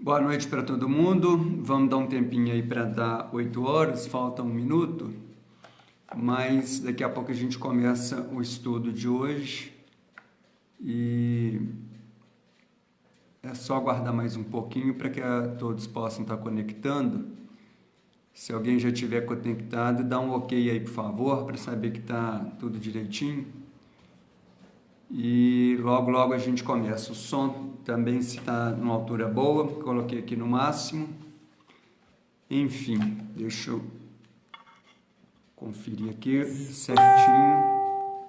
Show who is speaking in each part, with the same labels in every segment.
Speaker 1: Boa noite para todo mundo. Vamos dar um tempinho aí para dar 8 horas, falta 1 minuto, mas daqui a pouco a gente começa o estudo de hoje e é só aguardar mais um pouquinho para que todos possam estar conectando. Se alguém já estiver conectado, dá um ok aí, por favor, para saber que está tudo direitinho. E logo a gente começa. O som também, se está numa altura boa, coloquei aqui no máximo. Enfim, deixa eu conferir aqui certinho.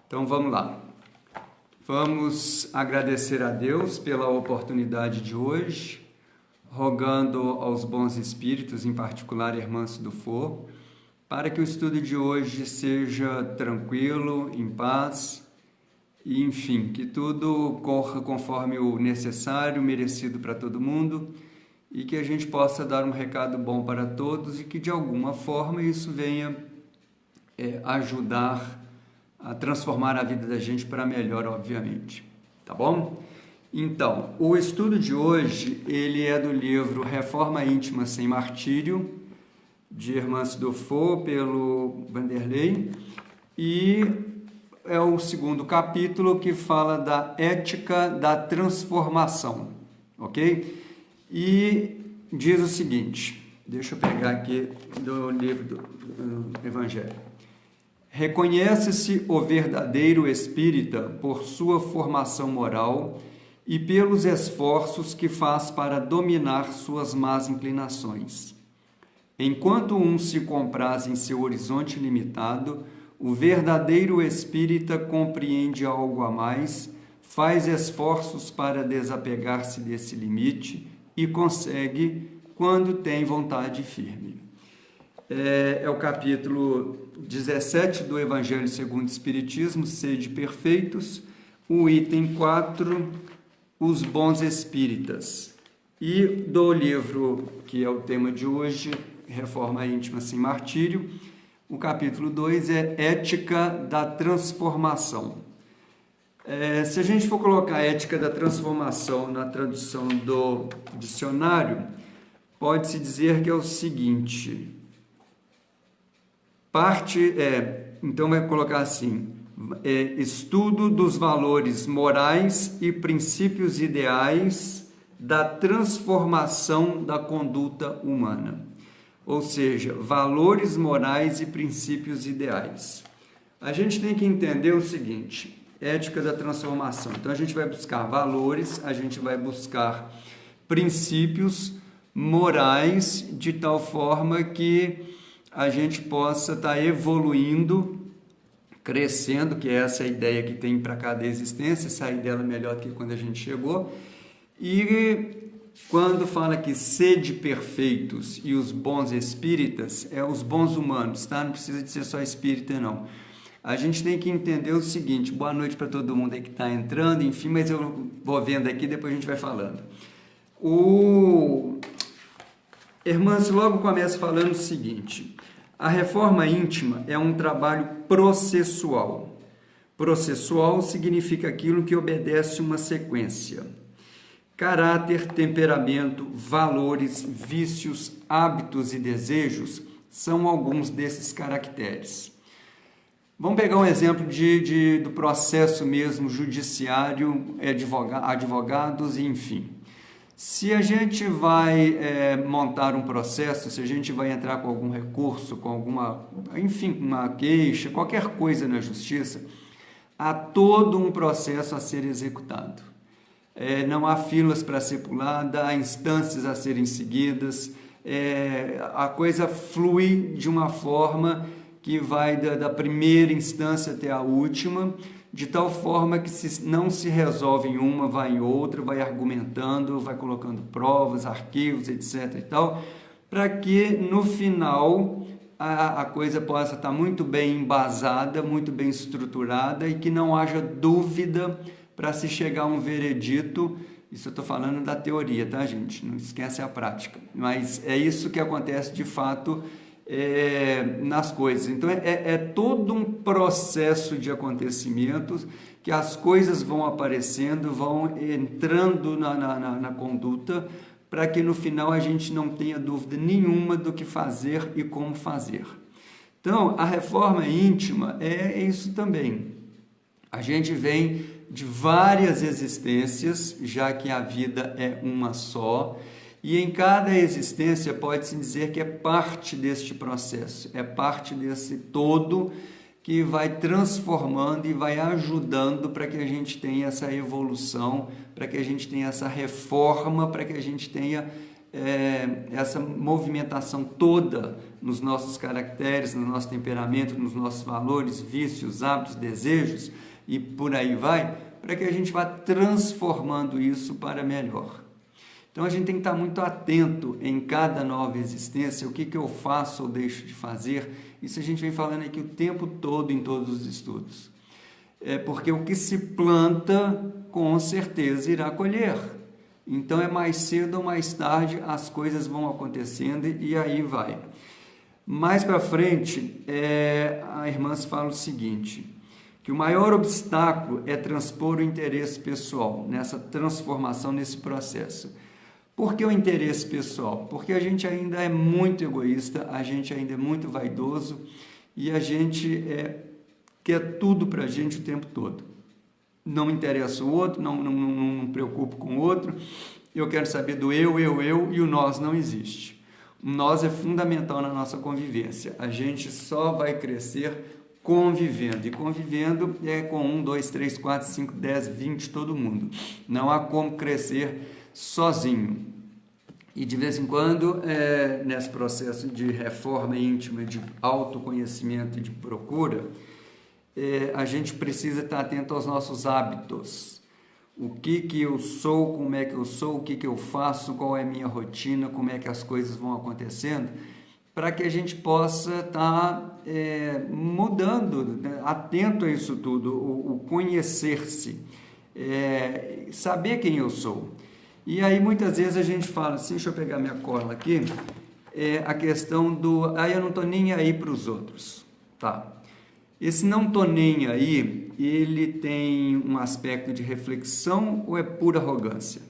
Speaker 1: Então vamos lá. Vamos agradecer a Deus pela oportunidade de hoje, rogando aos bons espíritos, em particular a Irmã Cidufor, para que o estudo de hoje seja tranquilo, em paz, e enfim, que tudo corra conforme o necessário, merecido para todo mundo, e que a gente possa dar um recado bom para todos e que de alguma forma isso venha ajudar a transformar a vida da gente para melhor, obviamente. Tá bom? Então, o estudo de hoje, ele é do livro Reforma Íntima Sem Martírio, de Irmã Cidufor, pelo Vanderlei, e é o segundo capítulo que fala da ética da transformação, ok? E diz o seguinte, deixa eu pegar aqui do livro do Evangelho. Reconhece-se o verdadeiro espírita por sua formação moral e pelos esforços que faz para dominar suas más inclinações. Enquanto um se compraz em seu horizonte limitado, o verdadeiro espírita compreende algo a mais, faz esforços para desapegar-se desse limite e consegue quando tem vontade firme. É o capítulo 17 do Evangelho segundo o Espiritismo, Sede Perfeitos, o item 4, os bons espíritas. E do livro, que é o tema de hoje, Reforma Íntima Sem Martírio, o capítulo 2 é Ética da Transformação. Se a gente for colocar Ética da Transformação na tradução do dicionário, pode-se dizer que é o seguinte, então vai colocar assim, estudo dos valores morais e princípios ideais da transformação da conduta humana. Ou seja, valores morais e princípios ideais. A gente tem que entender o seguinte, ética da transformação. Então, a gente vai buscar valores, a gente vai buscar princípios morais de tal forma que a gente possa estar evoluindo, crescendo, que é essa ideia que tem para cada existência, sair dela melhor do que quando a gente chegou. E quando fala que sede perfeitos e os bons espíritas, é os bons humanos, tá? Não precisa de ser só espírita, não. A gente tem que entender o seguinte, boa noite para todo mundo aí que está entrando, enfim, mas eu vou vendo aqui, depois a gente vai falando. O Hermance logo começa falando o seguinte, a reforma íntima é um trabalho processual. Processual significa aquilo que obedece uma sequência. Caráter, temperamento, valores, vícios, hábitos e desejos são alguns desses caracteres. Vamos pegar um exemplo do processo mesmo judiciário, advogados, enfim. Se a gente vai montar um processo, se a gente vai entrar com algum recurso, com uma queixa, qualquer coisa na justiça, há todo um processo a ser executado. Não há filas para ser pulada, há instâncias a serem seguidas, a coisa flui de uma forma que vai da primeira instância até a última, de tal forma que se não se resolve em uma, vai em outra, vai argumentando, vai colocando provas, arquivos, etc. e tal, para que no final a coisa possa estar muito bem embasada, muito bem estruturada e que não haja dúvida para se chegar a um veredito. Isso eu estou falando da teoria, tá, gente? Não esquece a prática. Mas é isso que acontece de fato nas coisas. Então, é todo um processo de acontecimentos que as coisas vão aparecendo, vão entrando na conduta, para que no final a gente não tenha dúvida nenhuma do que fazer e como fazer. Então, a reforma íntima é isso também. A gente vem de várias existências, já que a vida é uma só, e em cada existência pode-se dizer que é parte deste processo, é parte desse todo que vai transformando e vai ajudando para que a gente tenha essa evolução, para que a gente tenha essa reforma, para que a gente tenha essa movimentação toda nos nossos caracteres, no nosso temperamento, nos nossos valores, vícios, hábitos, desejos e por aí vai, para que a gente vá transformando isso para melhor. Então a gente tem que estar muito atento em cada nova existência, o que eu faço ou deixo de fazer. Isso a gente vem falando aqui o tempo todo em todos os estudos. Porque o que se planta, com certeza irá colher. Então, mais cedo ou mais tarde, as coisas vão acontecendo e aí vai. Mais para frente, a irmã fala o seguinte, que o maior obstáculo é transpor o interesse pessoal, nessa transformação, nesse processo. Por que o interesse pessoal? Porque a gente ainda é muito egoísta, a gente ainda é muito vaidoso e a gente quer tudo para a gente o tempo todo. Não me interessa o outro, não me preocupo com o outro, eu quero saber do eu, e o nós não existe. O nós é fundamental na nossa convivência, a gente só vai crescer convivendo, e convivendo é com 1, 2, 3, 4, 5, 10, 20, todo mundo. Não há como crescer sozinho. E de vez em quando, nesse processo de reforma íntima, de autoconhecimento e de procura, a gente precisa estar atento aos nossos hábitos. O que eu sou, como é que eu sou, o que eu faço, qual é a minha rotina, como é que as coisas vão acontecendo, para que a gente possa estar mudando, né? Atento a isso tudo, o conhecer-se, saber quem eu sou. E aí muitas vezes a gente fala assim, deixa eu pegar minha cola aqui, a questão do, eu não estou nem aí para os outros, tá? Esse não estou nem aí, ele tem um aspecto de reflexão ou é pura arrogância?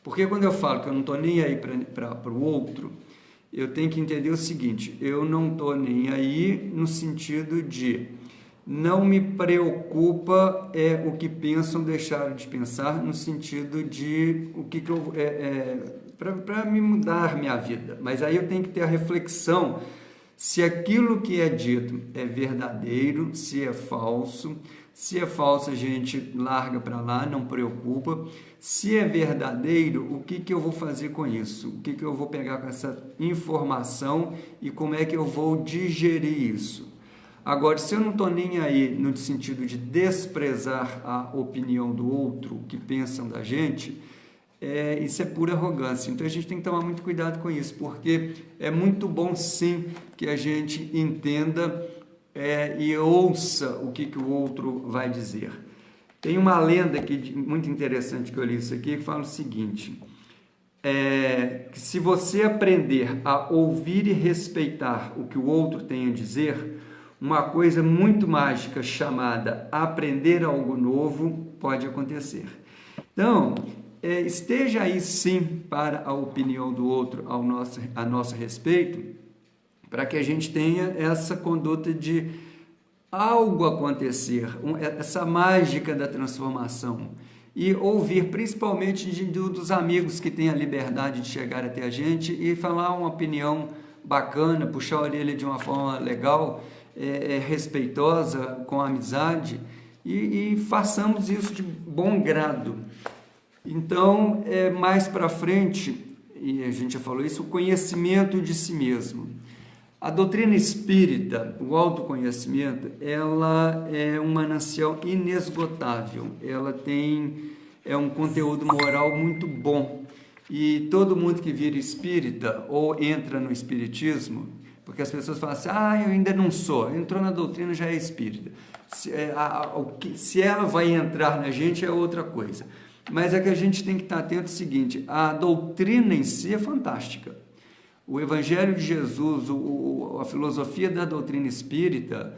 Speaker 1: Porque quando eu falo que eu não estou nem aí para o outro, eu tenho que entender o seguinte, eu não estou nem aí no sentido de não me preocupa o que pensam, deixaram de pensar, no sentido de o que eu para me mudar minha vida. Mas aí eu tenho que ter a reflexão se aquilo que é dito é verdadeiro, se é falso. Se é falso, a gente larga para lá, não preocupa. Se é verdadeiro, o que eu vou fazer com isso? O que eu vou pegar com essa informação e como é que eu vou digerir isso? Agora, se eu não estou nem aí no sentido de desprezar a opinião do outro, o que pensam da gente, isso é pura arrogância. Então, a gente tem que tomar muito cuidado com isso, porque é muito bom, sim, que a gente entenda e ouça o que o outro vai dizer. Tem uma lenda aqui, muito interessante que eu li isso aqui, que fala o seguinte, que se você aprender a ouvir e respeitar o que o outro tem a dizer, uma coisa muito mágica chamada aprender algo novo pode acontecer. Então, esteja aí sim para a opinião do outro a nosso respeito, para que a gente tenha essa conduta de algo acontecer, essa mágica da transformação. E ouvir principalmente dos amigos que têm a liberdade de chegar até a gente e falar uma opinião bacana, puxar a orelha de uma forma legal, respeitosa, com amizade, e façamos isso de bom grado. Então, mais para frente, e a gente já falou isso, o conhecimento de si mesmo. A doutrina espírita, o autoconhecimento, ela é um manancial inesgotável, ela tem um conteúdo moral muito bom. E todo mundo que vira espírita ou entra no espiritismo, porque as pessoas falam assim, eu ainda não sou, entrou na doutrina, já é espírita. Se ela vai entrar na gente é outra coisa. Mas é que a gente tem que estar atento ao seguinte, a doutrina em si é fantástica. O Evangelho de Jesus, a filosofia da doutrina espírita,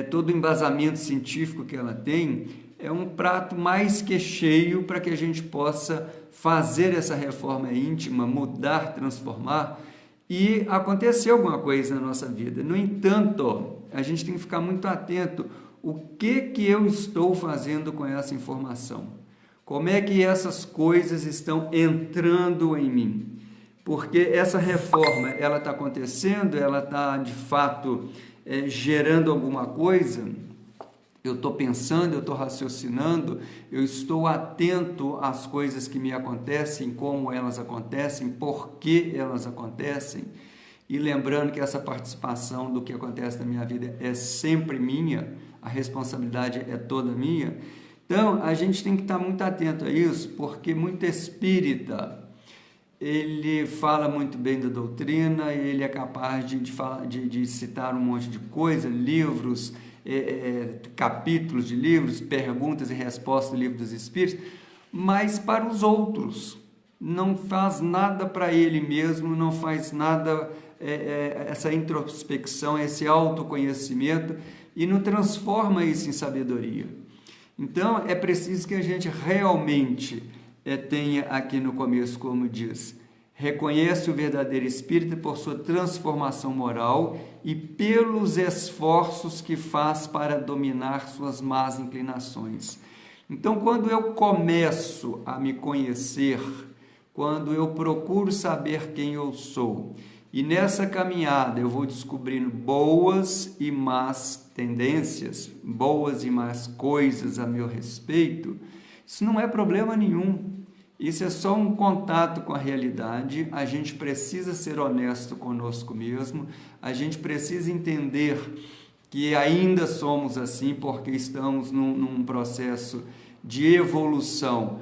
Speaker 1: todo o embasamento científico que ela tem, é um prato mais que cheio para que a gente possa fazer essa reforma íntima, mudar, transformar e acontecer alguma coisa na nossa vida. No entanto, a gente tem que ficar muito atento o que eu estou fazendo com essa informação. Como é que essas coisas estão entrando em mim? Porque essa reforma, ela está acontecendo, ela está, de fato, gerando alguma coisa. Eu estou pensando, eu estou raciocinando, eu estou atento às coisas que me acontecem, como elas acontecem, por que elas acontecem. E lembrando que essa participação do que acontece na minha vida é sempre minha, a responsabilidade é toda minha. Então, a gente tem que estar muito atento a isso, porque muito espírita, ele fala muito bem da doutrina, ele é capaz de citar um monte de coisa, livros, capítulos de livros, perguntas e respostas do Livro dos Espíritos, mas para os outros, não faz nada para ele mesmo, não faz nada, essa introspecção, esse autoconhecimento, e não transforma isso em sabedoria. Então, é preciso que a gente realmente tenha aqui no começo, como diz, reconhece o verdadeiro espírito por sua transformação moral e pelos esforços que faz para dominar suas más inclinações. Então, quando eu começo a me conhecer, quando eu procuro saber quem eu sou, e nessa caminhada eu vou descobrindo boas e más tendências, boas e más coisas a meu respeito, isso não é problema nenhum. Isso é só um contato com a realidade. A gente precisa ser honesto conosco mesmo, a gente precisa entender que ainda somos assim porque estamos num processo de evolução.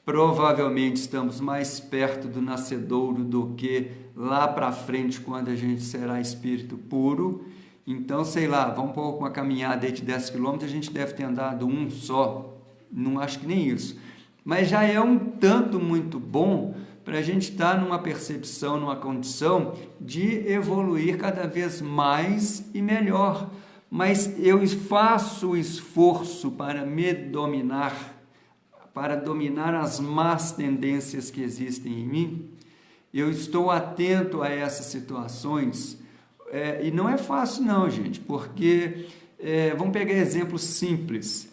Speaker 1: Provavelmente estamos mais perto do nascedouro do que lá para frente, quando a gente será espírito puro. Então, sei lá, vamos pôr uma caminhada aí de 10 quilômetros, a gente deve ter andado um só, não acho que nem isso. Mas já é um tanto muito bom para a gente estar numa percepção, numa condição de evoluir cada vez mais e melhor. Mas eu faço o esforço para me dominar, para dominar as más tendências que existem em mim. Eu estou atento a essas situações, e não é fácil não, gente, porque, vamos pegar exemplos simples.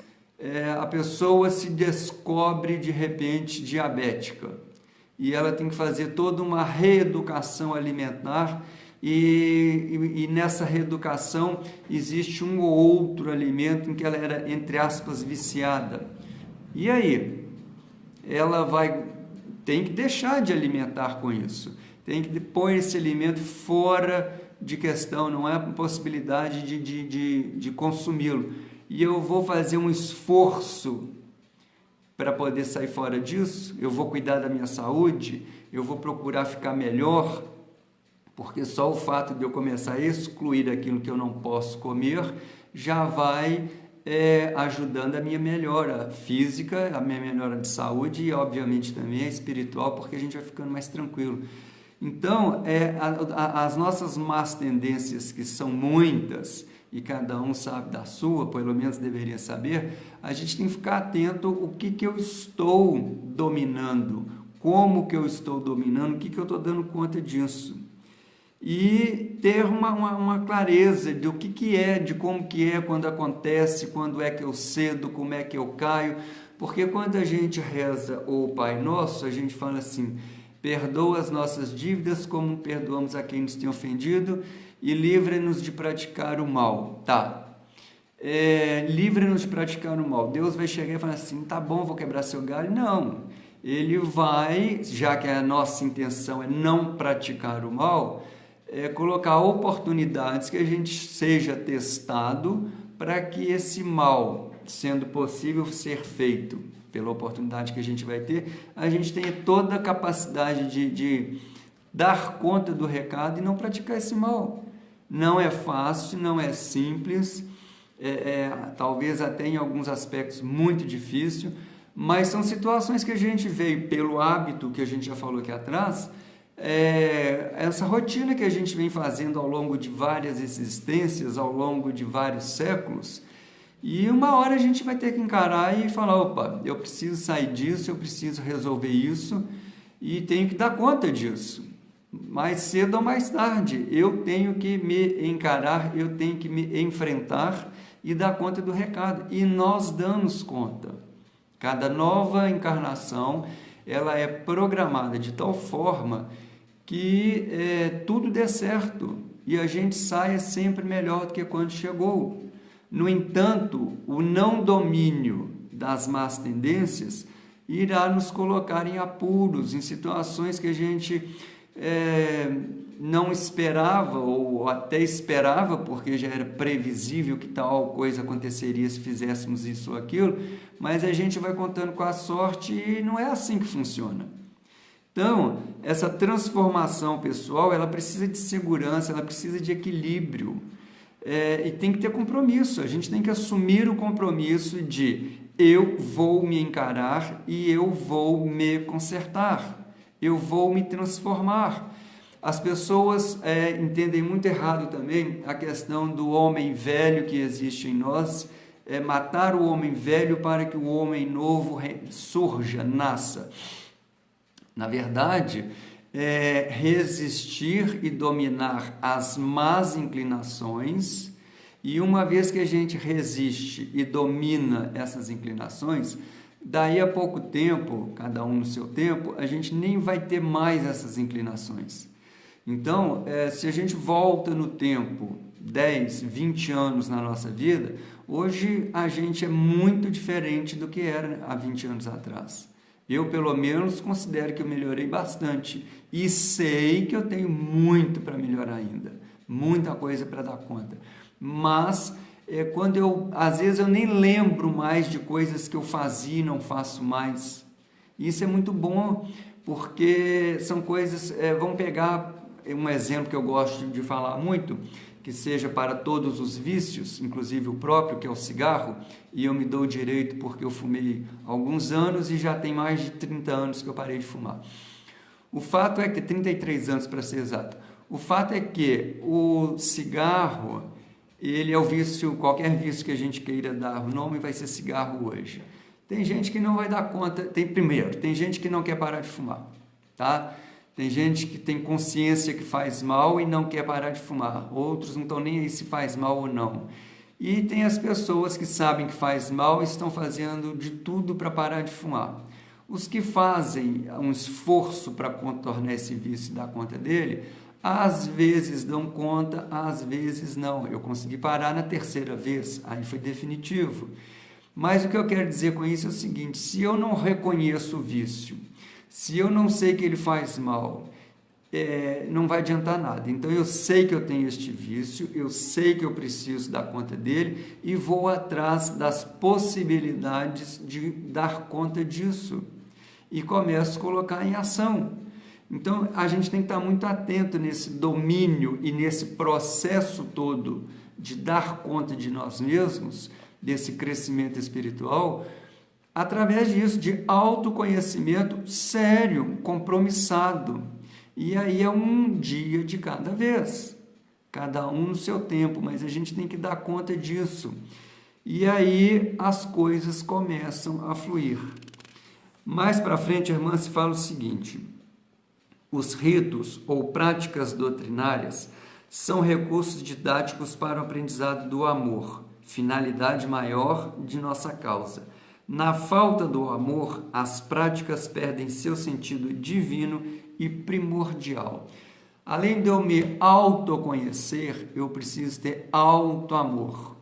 Speaker 1: A pessoa se descobre de repente diabética e ela tem que fazer toda uma reeducação alimentar e nessa reeducação existe um ou outro alimento em que ela era, entre aspas, viciada. E aí? Ela tem que deixar de alimentar com isso, tem que pôr esse alimento fora de questão, não é possibilidade de consumi-lo. E eu vou fazer um esforço para poder sair fora disso, eu vou cuidar da minha saúde, eu vou procurar ficar melhor, porque só o fato de eu começar a excluir aquilo que eu não posso comer já vai ajudando a minha melhora física, a minha melhora de saúde e, obviamente, também a espiritual, porque a gente vai ficando mais tranquilo. Então, as nossas más tendências, que são muitas, e cada um sabe da sua, pelo menos deveria saber, a gente tem que ficar atento o que eu estou dominando, como que eu estou dominando, o que eu estou dando conta disso. E ter uma clareza do que é, de como que é, quando acontece, quando é que eu cedo, como é que eu caio, porque quando a gente reza o Pai Nosso, a gente fala assim, perdoa as nossas dívidas como perdoamos a quem nos tem ofendido, e livra-nos de praticar o mal. Tá. Livra-nos de praticar o mal. Deus vai chegar e falar assim, tá bom, vou quebrar seu galho? Não. Ele vai, já que a nossa intenção é não praticar o mal, colocar oportunidades que a gente seja testado para que esse mal, sendo possível ser feito pela oportunidade que a gente vai ter, a gente tenha toda a capacidade de dar conta do recado e não praticar esse mal. Não é fácil, não é simples, talvez até em alguns aspectos muito difícil, mas são situações que a gente veio pelo hábito, que a gente já falou aqui atrás, essa rotina que a gente vem fazendo ao longo de várias existências, ao longo de vários séculos, e uma hora a gente vai ter que encarar e falar, opa, eu preciso sair disso, eu preciso resolver isso e tenho que dar conta disso. Mais cedo ou mais tarde, eu tenho que me encarar, eu tenho que me enfrentar e dar conta do recado. E nós damos conta. Cada nova encarnação, ela é programada de tal forma que tudo dê certo e a gente saia sempre melhor do que quando chegou. No entanto, o não domínio das más tendências irá nos colocar em apuros, em situações que a gente não esperava ou até esperava, porque já era previsível que tal coisa aconteceria se fizéssemos isso ou aquilo, mas a gente vai contando com a sorte e não é assim que funciona. Então, essa transformação pessoal, ela precisa de segurança, ela precisa de equilíbrio. E tem que ter compromisso, a gente tem que assumir o compromisso de eu vou me encarar e eu vou me consertar, eu vou me transformar. As pessoas entendem muito errado também a questão do homem velho que existe em nós, matar o homem velho para que o homem novo surja, nasça. Na verdade, resistir e dominar as más inclinações, e uma vez que a gente resiste e domina essas inclinações, daí a pouco tempo, cada um no seu tempo, a gente nem vai ter mais essas inclinações. Então, se a gente volta no tempo 10, 20 anos na nossa vida, hoje a gente é muito diferente do que era há 20 anos atrás. Eu, pelo menos, considero que eu melhorei bastante e sei que eu tenho muito para melhorar ainda, muita coisa para dar conta. Mas, às vezes eu nem lembro mais de coisas que eu fazia e não faço mais. Isso é muito bom, porque são coisas, vamos pegar um exemplo que eu gosto de falar muito, que seja para todos os vícios, inclusive o próprio, que é o cigarro, e eu me dou o direito porque eu fumei há alguns anos e já tem mais de 30 anos que eu parei de fumar. O fato é que, 33 anos para ser exato, o fato é que o cigarro, ele é o vício, qualquer vício que a gente queira dar o nome vai ser cigarro hoje. Tem gente que não vai dar conta, tem gente que não quer parar de fumar, tá? Tem gente que tem consciência que faz mal e não quer parar de fumar. Outros não estão nem aí se faz mal ou não. E tem as pessoas que sabem que faz mal e estão fazendo de tudo para parar de fumar. Os que fazem um esforço para contornar esse vício e dar conta dele, às vezes dão conta, às vezes não. Eu consegui parar na terceira vez, aí foi definitivo. Mas o que eu quero dizer com isso é o seguinte: se eu não reconheço o vício, se eu não sei que ele faz mal, não vai adiantar nada. Então eu sei que eu tenho este vício, eu sei que eu preciso dar conta dele e vou atrás das possibilidades de dar conta disso e começo a colocar em ação. Então a gente tem que estar muito atento nesse domínio e nesse processo todo de dar conta de nós mesmos, desse crescimento espiritual, através disso, de autoconhecimento sério, compromissado. E aí é um dia de cada vez, cada um no seu tempo, mas a gente tem que dar conta disso. E aí as coisas começam a fluir. Mais para frente, a irmã se fala o seguinte: os ritos ou práticas doutrinárias são recursos didáticos para o aprendizado do amor, finalidade maior de nossa causa. Na falta do amor, as práticas perdem seu sentido divino e primordial. Além de eu me autoconhecer, eu preciso ter auto-amor.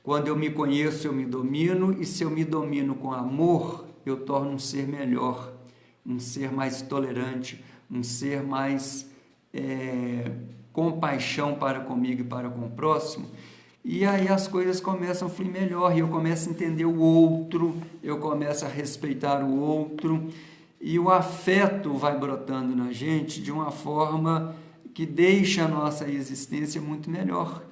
Speaker 1: Quando eu me conheço, eu me domino, e se eu me domino com amor, eu torno um ser melhor, um ser mais tolerante, um ser mais compaixão para comigo e para com o próximo. E aí as coisas começam a fluir melhor, e eu começo a entender o outro, eu começo a respeitar o outro, e o afeto vai brotando na gente de uma forma que deixa a nossa existência muito melhor.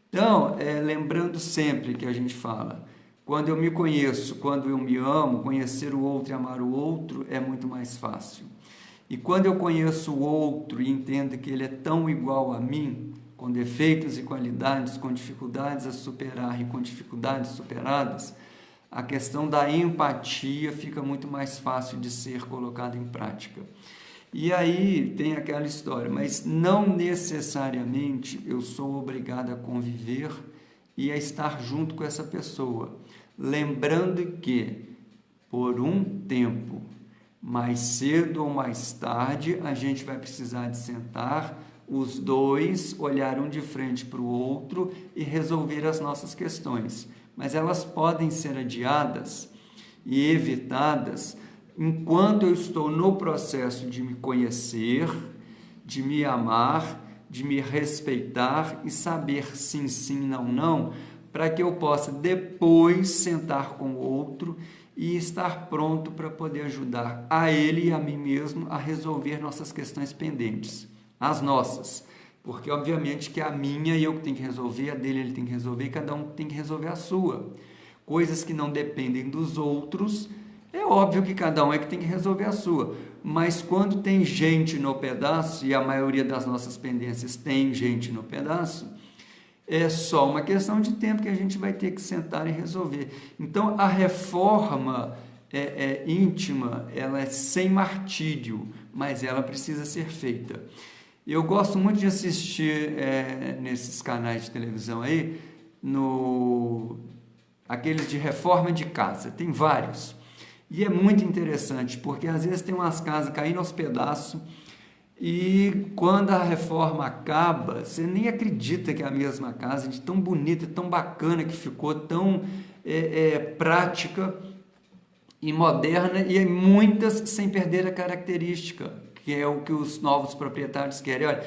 Speaker 1: Então, lembrando sempre que a gente fala, quando eu me conheço, quando eu me amo, conhecer o outro e amar o outro é muito mais fácil. E quando eu conheço o outro e entendo que ele é tão igual a mim, com defeitos e qualidades, com dificuldades a superar e com dificuldades superadas, a questão da empatia fica muito mais fácil de ser colocada em prática. E aí tem aquela história, mas não necessariamente eu sou obrigado a conviver e a estar junto com essa pessoa. Lembrando que, por um tempo, mais cedo ou mais tarde, a gente vai precisar de sentar, os dois, olhar um de frente para o outro e resolver as nossas questões. Mas elas podem ser adiadas e evitadas enquanto eu estou no processo de me conhecer, de me amar, de me respeitar e saber sim, sim, não, não, para que eu possa depois sentar com o outro e estar pronto para poder ajudar a ele e a mim mesmo a resolver nossas questões pendentes, as nossas, porque obviamente que a minha eu que tenho que resolver, a dele ele tem que resolver, e cada um tem que resolver a sua. Coisas que não dependem dos outros, é óbvio que cada um é que tem que resolver a sua, mas quando tem gente no pedaço, e a maioria das nossas pendências tem gente no pedaço, é só uma questão de tempo que a gente vai ter que sentar e resolver. Então, a reforma íntima, ela é sem martírio, mas ela precisa ser feita. Eu gosto muito de assistir nesses canais de televisão aí, aqueles de reforma de casa, tem vários. E é muito interessante, porque às vezes tem umas casas caindo aos pedaços e quando a reforma acaba, você nem acredita que é a mesma casa, de tão bonita, tão bacana que ficou, tão prática e moderna, e muitas sem perder a característica, que é o que os novos proprietários querem. Olha,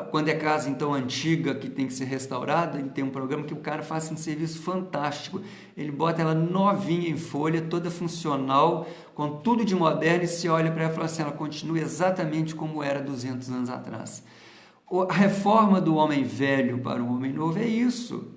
Speaker 1: quando é casa então antiga, que tem que ser restaurada, tem um programa que o cara faz um serviço fantástico, ele bota ela novinha em folha, toda funcional, com tudo de moderno, e se olha para ela e fala assim, ela continua exatamente como era 200 anos atrás. A reforma do homem velho para o homem novo é isso,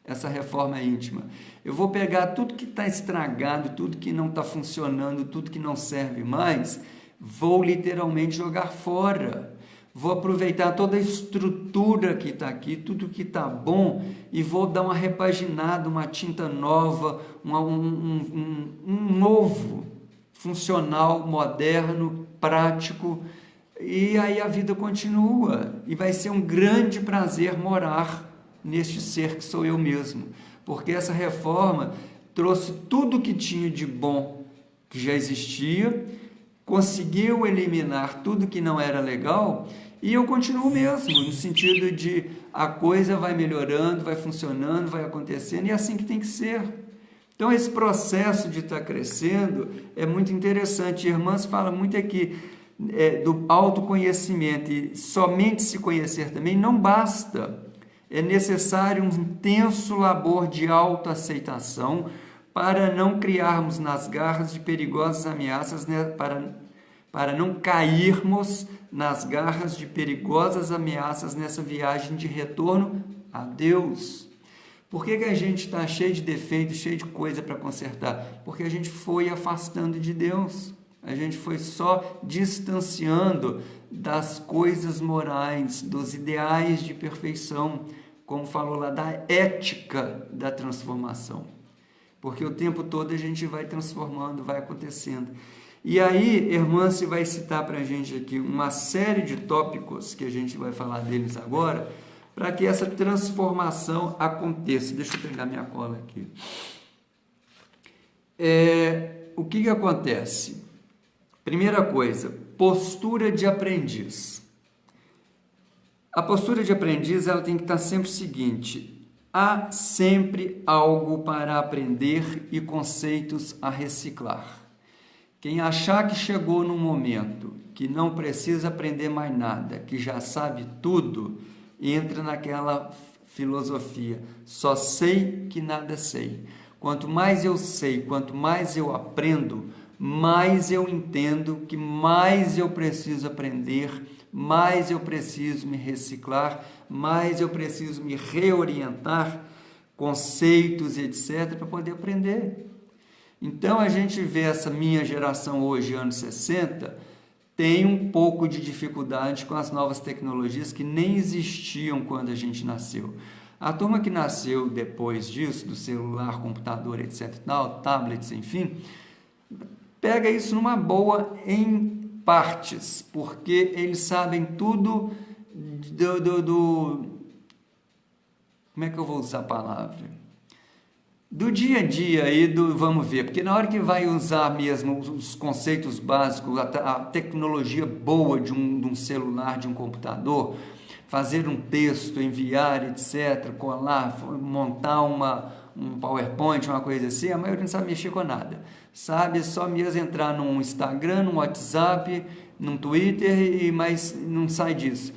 Speaker 1: essa reforma íntima. Eu vou pegar tudo que está estragado, tudo que não está funcionando, tudo que não serve mais, vou literalmente jogar fora. Vou aproveitar toda a estrutura que está aqui, tudo que está bom, e vou dar uma repaginada, uma tinta nova, um novo, funcional, moderno, prático, e aí a vida continua. E vai ser um grande prazer morar neste ser que sou eu mesmo, porque essa reforma trouxe tudo que tinha de bom que já existia, conseguiu eliminar tudo que não era legal, e eu continuo mesmo, no sentido de a coisa vai melhorando, vai funcionando, vai acontecendo, e é assim que tem que ser. Então, esse processo de estar crescendo é muito interessante. Irmãs fala muito aqui do autoconhecimento, e somente se conhecer também não basta. É necessário um intenso labor de autoaceitação para não criarmos nas garras de perigosas ameaças, né, para não cairmos nas garras de perigosas ameaças nessa viagem de retorno a Deus. Por que a gente está cheio de defeitos, cheio de coisa para consertar? Porque a gente foi afastando de Deus, a gente foi só distanciando das coisas morais, dos ideais de perfeição, como falou lá, da ética da transformação. Porque o tempo todo a gente vai transformando, vai acontecendo. E aí, irmã, se vai citar para a gente aqui uma série de tópicos, que a gente vai falar deles agora, para que essa transformação aconteça. Deixa eu pegar minha cola aqui. O que acontece? Primeira coisa, postura de aprendiz. A postura de aprendiz, ela tem que estar sempre o seguinte: há sempre algo para aprender e conceitos a reciclar. Quem achar que chegou num momento que não precisa aprender mais nada, que já sabe tudo, entra naquela filosofia, só sei que nada sei. Quanto mais eu sei, quanto mais eu aprendo, mais eu entendo que mais eu preciso aprender, mais eu preciso me reciclar, mais eu preciso me reorientar, conceitos, etc., para poder aprender. Então, a gente vê essa minha geração hoje, anos 60, tem um pouco de dificuldade com as novas tecnologias que nem existiam quando a gente nasceu. A turma que nasceu depois disso, do celular, computador, etc, tal, tablets, enfim, pega isso numa boa em partes, porque eles sabem tudo como é que eu vou usar a palavra? Do dia a dia aí, vamos ver, porque na hora que vai usar mesmo os conceitos básicos, a tecnologia boa de um celular, de um computador, fazer um texto, enviar, etc., colar, montar um PowerPoint, uma coisa assim, a maioria não sabe mexer com nada. Sabe só mesmo entrar num Instagram, num WhatsApp, num Twitter, mas não sai disso.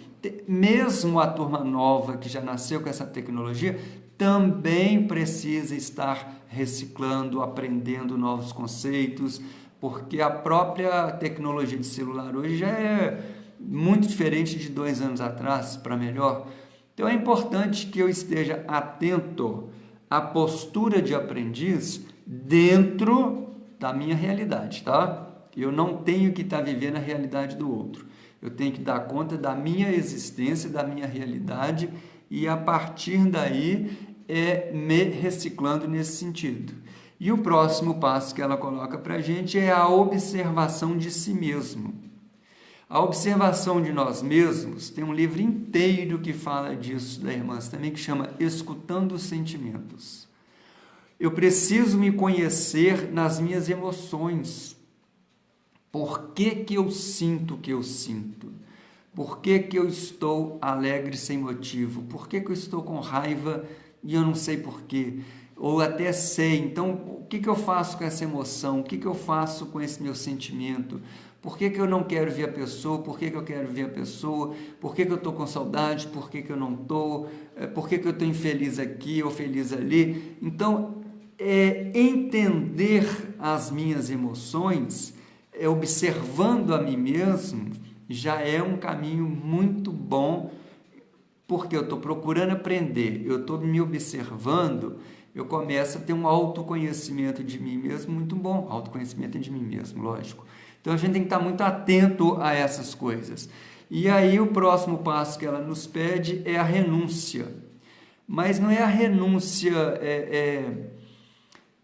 Speaker 1: Mesmo a turma nova que já nasceu com essa tecnologia, também precisa estar reciclando, aprendendo novos conceitos, porque a própria tecnologia de celular hoje já é muito diferente de 2 anos atrás, para melhor. Então é importante que eu esteja atento à postura de aprendiz dentro da minha realidade, tá? Eu não tenho que estar vivendo a realidade do outro. Eu tenho que dar conta da minha existência, da minha realidade, e a partir daí me reciclando nesse sentido. E o próximo passo que ela coloca para a gente é a observação de si mesmo. A observação de nós mesmos, tem um livro inteiro que fala disso da irmã também, que chama Escutando os Sentimentos. Eu preciso me conhecer nas minhas emoções. Por que eu sinto o que eu sinto? Por que eu estou alegre sem motivo? Por que eu estou com raiva e eu não sei porquê? Ou até sei, então o que eu faço com essa emoção? O que eu faço com esse meu sentimento? Por que eu não quero ver a pessoa? Por que eu quero ver a pessoa? Por que eu estou com saudade? Por que eu não estou? Por que eu estou infeliz aqui ou feliz ali? Então, entender as minhas emoções, observando a mim mesmo, já é um caminho muito bom, porque eu estou procurando aprender, eu estou me observando, eu começo a ter um autoconhecimento de mim mesmo muito bom, autoconhecimento de mim mesmo, lógico. Então a gente tem que estar muito atento a essas coisas. E aí o próximo passo que ela nos pede é a renúncia. Mas não é a renúncia,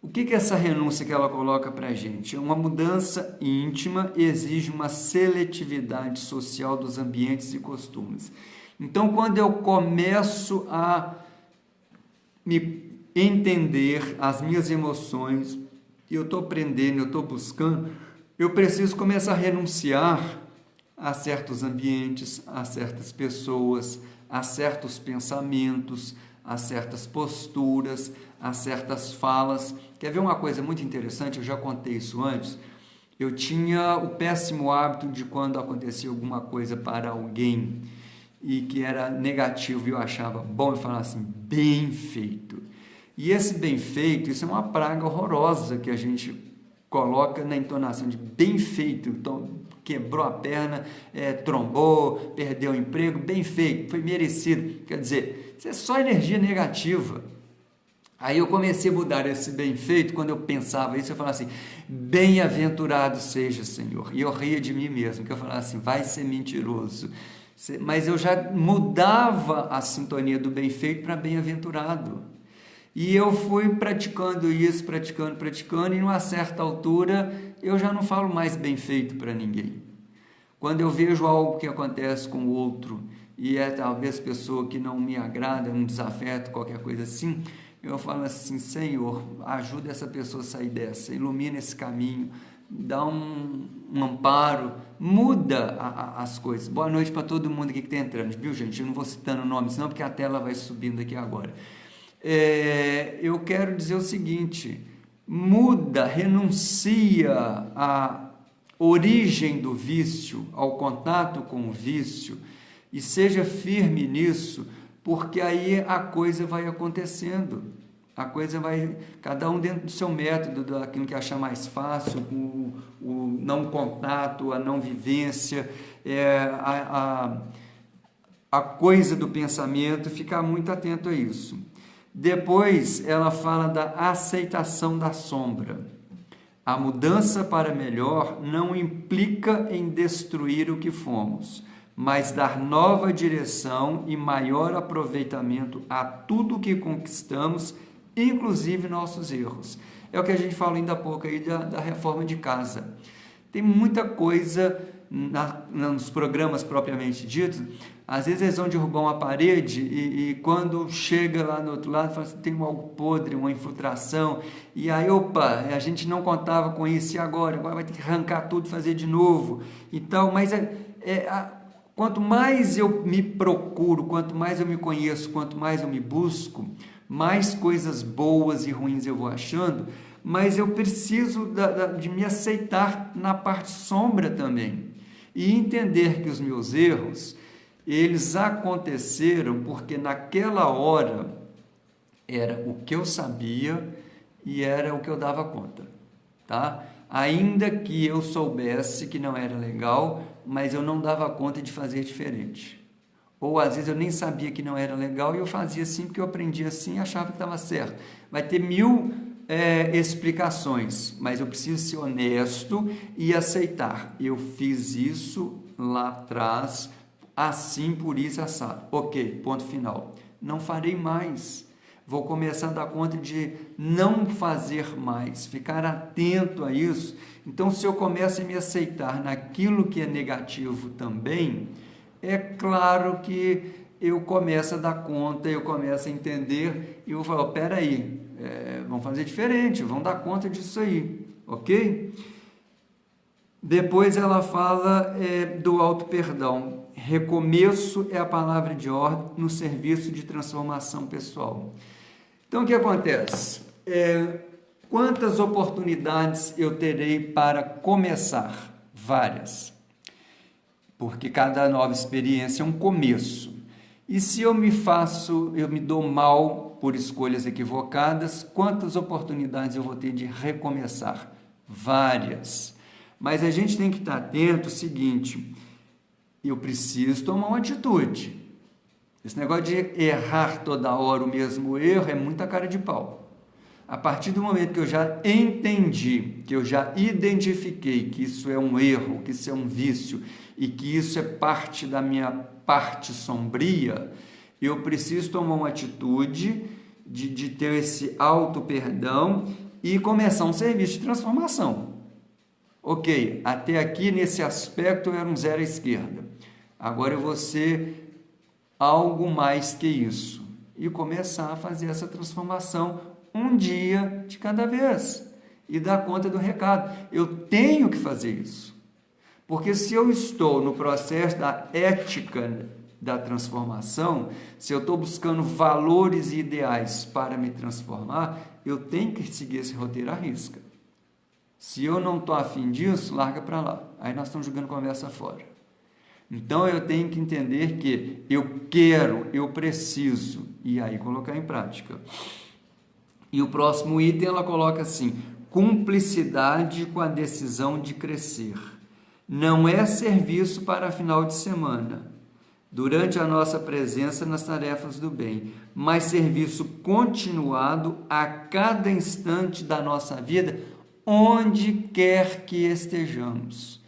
Speaker 1: o que é essa renúncia que ela coloca para a gente? Uma mudança íntima exige uma seletividade social dos ambientes e costumes. Então, quando eu começo a me entender as minhas emoções, eu estou aprendendo, eu estou buscando, eu preciso começar a renunciar a certos ambientes, a certas pessoas, a certos pensamentos, a certas posturas, a certas falas. Quer ver uma coisa muito interessante? Eu já contei isso antes. Eu tinha o péssimo hábito de, quando acontecia alguma coisa para alguém e que era negativo e eu achava bom, eu falava assim, bem feito. E esse bem feito, isso é uma praga horrorosa que a gente coloca na entonação de bem feito. Então, quebrou a perna, trombou, perdeu o emprego, bem feito, foi merecido. Quer dizer, isso é só energia negativa. Aí eu comecei a mudar esse bem feito. Quando eu pensava isso, eu falava assim, bem-aventurado seja, Senhor. E eu ria de mim mesmo, que eu falava assim, vai ser mentiroso. Mas eu já mudava a sintonia do bem feito para bem-aventurado. E eu fui praticando isso, praticando, e numa certa altura eu já não falo mais bem feito para ninguém. Quando eu vejo algo que acontece com o outro, e talvez pessoa que não me agrada, um desafeto, qualquer coisa assim, eu falo assim, Senhor, ajuda essa pessoa a sair dessa, ilumina esse caminho, dá um amparo, muda as coisas. Boa noite para todo mundo aqui que está entrando, viu, gente? Eu não vou citando nomes não, porque a tela vai subindo aqui agora. Eu quero dizer o seguinte, muda, renuncia à origem do vício, ao contato com o vício, e seja firme nisso, porque aí a coisa vai acontecendo, a coisa vai, cada um dentro do seu método, daquilo que achar mais fácil, o não contato, a não vivência, a coisa do pensamento, ficar muito atento a isso. Depois ela fala da aceitação da sombra. A mudança para melhor não implica em destruir o que fomos, mas dar nova direção e maior aproveitamento a tudo que conquistamos, inclusive nossos erros. É o que a gente falou ainda há pouco aí da reforma de casa. Tem muita coisa nos programas propriamente ditos. Às vezes eles vão derrubar uma parede e quando chega lá no outro lado, fala assim, tem algo podre, uma infiltração, e aí, opa, a gente não contava com isso, e agora vai ter que arrancar tudo e fazer de novo. Então, mas quanto mais eu me procuro, quanto mais eu me conheço, quanto mais eu me busco, mais coisas boas e ruins eu vou achando, mas eu preciso de me aceitar na parte sombra também e entender que os meus erros, eles aconteceram porque naquela hora era o que eu sabia e era o que eu dava conta, tá? Ainda que eu soubesse que não era legal, mas eu não dava conta de fazer diferente. Ou às vezes eu nem sabia que não era legal e eu fazia assim porque eu aprendi assim e achava que estava certo. Vai ter mil explicações, mas eu preciso ser honesto e aceitar. Eu fiz isso lá atrás, assim, por isso, assado. Ok, ponto final. Não farei mais. Vou começar a dar conta de não fazer mais, ficar atento a isso. Então, se eu começo a me aceitar naquilo que é negativo também, é claro que eu começo a dar conta, eu começo a entender e eu falo, peraí, vamos fazer diferente, vamos dar conta disso aí, ok? Depois ela fala do auto-perdão. Recomeço é a palavra de ordem no serviço de transformação pessoal. Então, o que acontece? Quantas oportunidades eu terei para começar? Várias. Porque cada nova experiência é um começo. E se eu me dou mal por escolhas equivocadas, quantas oportunidades eu vou ter de recomeçar? Várias. Mas a gente tem que estar atento ao seguinte, eu preciso tomar uma atitude. Esse negócio de errar toda hora o mesmo erro é muita cara de pau. A partir do momento que eu já entendi, que eu já identifiquei que isso é um erro, que isso é um vício e que isso é parte da minha parte sombria, eu preciso tomar uma atitude de ter esse auto-perdão e começar um serviço de transformação. Ok, até aqui nesse aspecto eu era um zero à esquerda. Agora eu vou ser algo mais que isso. E começar a fazer essa transformação um dia de cada vez. E dar conta do recado. Eu tenho que fazer isso. Porque se eu estou no processo da ética da transformação, se eu estou buscando valores e ideais para me transformar, eu tenho que seguir esse roteiro à risca. Se eu não estou afim disso, larga para lá. Aí nós estamos jogando conversa fora. Então, eu tenho que entender que eu quero, eu preciso, e aí colocar em prática. E o próximo item, ela coloca assim, cumplicidade com a decisão de crescer. Não é serviço para final de semana, durante a nossa presença nas tarefas do bem, mas serviço continuado a cada instante da nossa vida, onde quer que estejamos.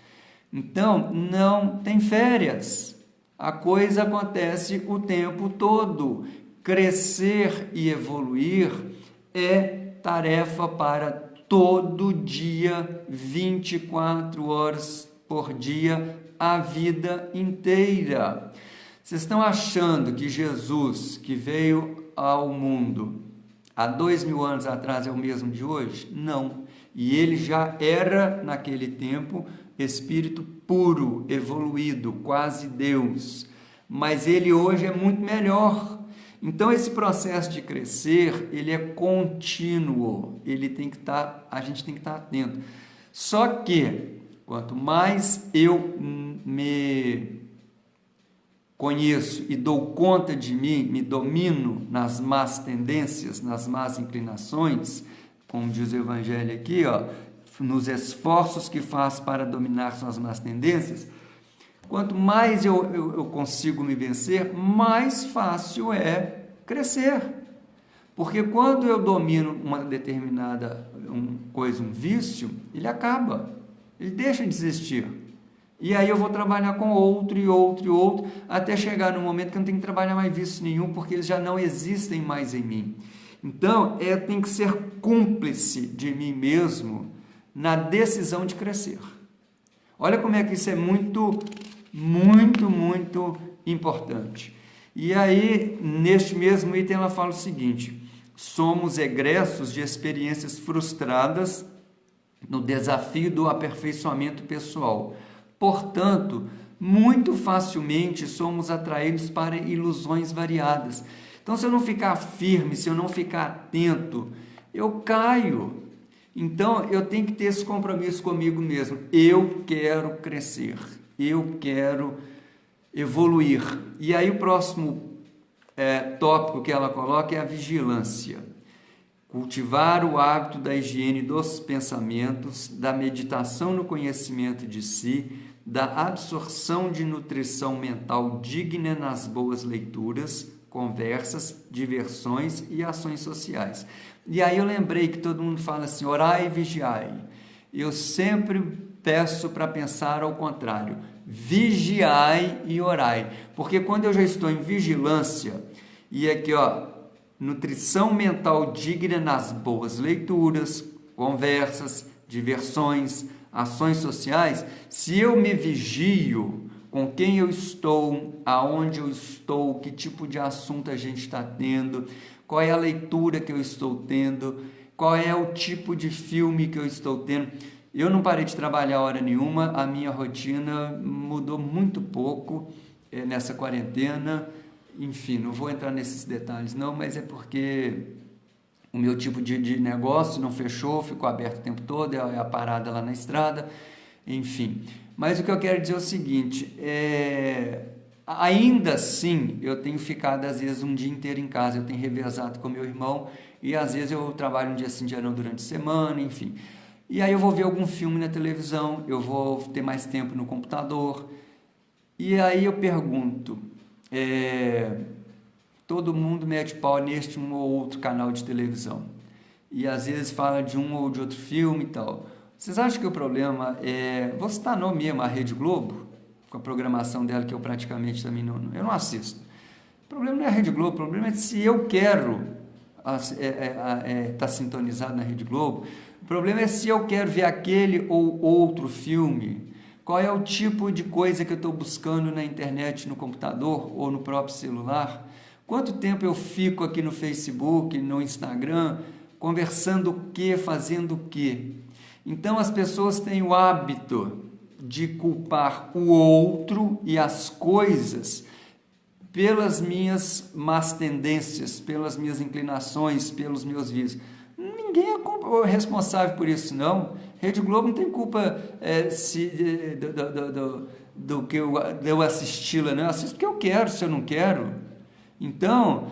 Speaker 1: Então, não tem férias. A coisa acontece o tempo todo. Crescer e evoluir é tarefa para todo dia, 24 horas por dia, a vida inteira. Vocês estão achando que Jesus, que veio ao mundo há 2000 anos atrás, é o mesmo de hoje? Não. E ele já era, naquele tempo, espírito puro, evoluído, quase Deus. Mas ele hoje é muito melhor. Então, esse processo de crescer, ele é contínuo. A gente tem que estar atento. Só que, quanto mais eu me conheço e dou conta de mim, me domino nas más tendências, nas más inclinações, como diz o Evangelho aqui, nos esforços que faz para dominar suas más tendências, quanto mais eu consigo me vencer, mais fácil é crescer. Porque quando eu domino uma determinada coisa, um vício, ele acaba, ele deixa de existir. E aí eu vou trabalhar com outro e outro e outro, até chegar no momento que eu não tenho que trabalhar mais vício nenhum, porque eles já não existem mais em mim. Então, eu tenho que ser cúmplice de mim mesmo na decisão de crescer. Olha como é que isso é muito, muito, muito importante. E aí, neste mesmo item, ela fala o seguinte: somos egressos de experiências frustradas no desafio do aperfeiçoamento pessoal. Portanto, muito facilmente somos atraídos para ilusões variadas. Então, se eu não ficar firme, se eu não ficar atento, eu caio. Então, eu tenho que ter esse compromisso comigo mesmo. Eu quero crescer, eu quero evoluir. E aí, o próximo tópico que ela coloca é a vigilância. Cultivar o hábito da higiene dos pensamentos, da meditação no conhecimento de si, da absorção de nutrição mental digna nas boas leituras, conversas, diversões e ações sociais. E aí eu lembrei que todo mundo fala assim, orai e vigiai. Eu sempre peço para pensar ao contrário, vigiai e orai. Porque quando eu já estou em vigilância, e aqui nutrição mental digna nas boas leituras, conversas, diversões, ações sociais, se eu me vigio com quem eu estou, aonde eu estou, que tipo de assunto a gente está tendo, qual é a leitura que eu estou tendo, qual é o tipo de filme que eu estou tendo. Eu não parei de trabalhar hora nenhuma, a minha rotina mudou muito pouco nessa quarentena. Enfim, não vou entrar nesses detalhes não, mas é porque o meu tipo de negócio não fechou, ficou aberto o tempo todo, é a parada lá na estrada, enfim. Mas o que eu quero dizer é o seguinte, ainda assim eu tenho ficado às vezes um dia inteiro em casa, eu tenho revezado com meu irmão e às vezes eu trabalho um dia sim, dia não durante a semana, enfim. E aí eu vou ver algum filme na televisão, eu vou ter mais tempo no computador e aí eu pergunto... todo mundo mete pau neste um ou outro canal de televisão e às vezes fala de um ou de outro filme e tal. Vocês acham que o problema vou citar nome mesmo, a Rede Globo, com a programação dela que eu praticamente também eu não assisto. O problema não é a Rede Globo, o problema é se eu quero estar sintonizado na Rede Globo, o problema é se eu quero ver aquele ou outro filme. Qual é o tipo de coisa que eu estou buscando na internet, no computador ou no próprio celular? Quanto tempo eu fico aqui no Facebook, no Instagram, conversando o quê, fazendo o quê? Então, as pessoas têm o hábito de culpar o outro e as coisas pelas minhas más tendências, pelas minhas inclinações, pelos meus vícios. Ninguém é responsável por isso, não. Rede Globo não tem culpa do que eu assisti-la, não. Eu assisto porque eu quero, se eu não quero. Então,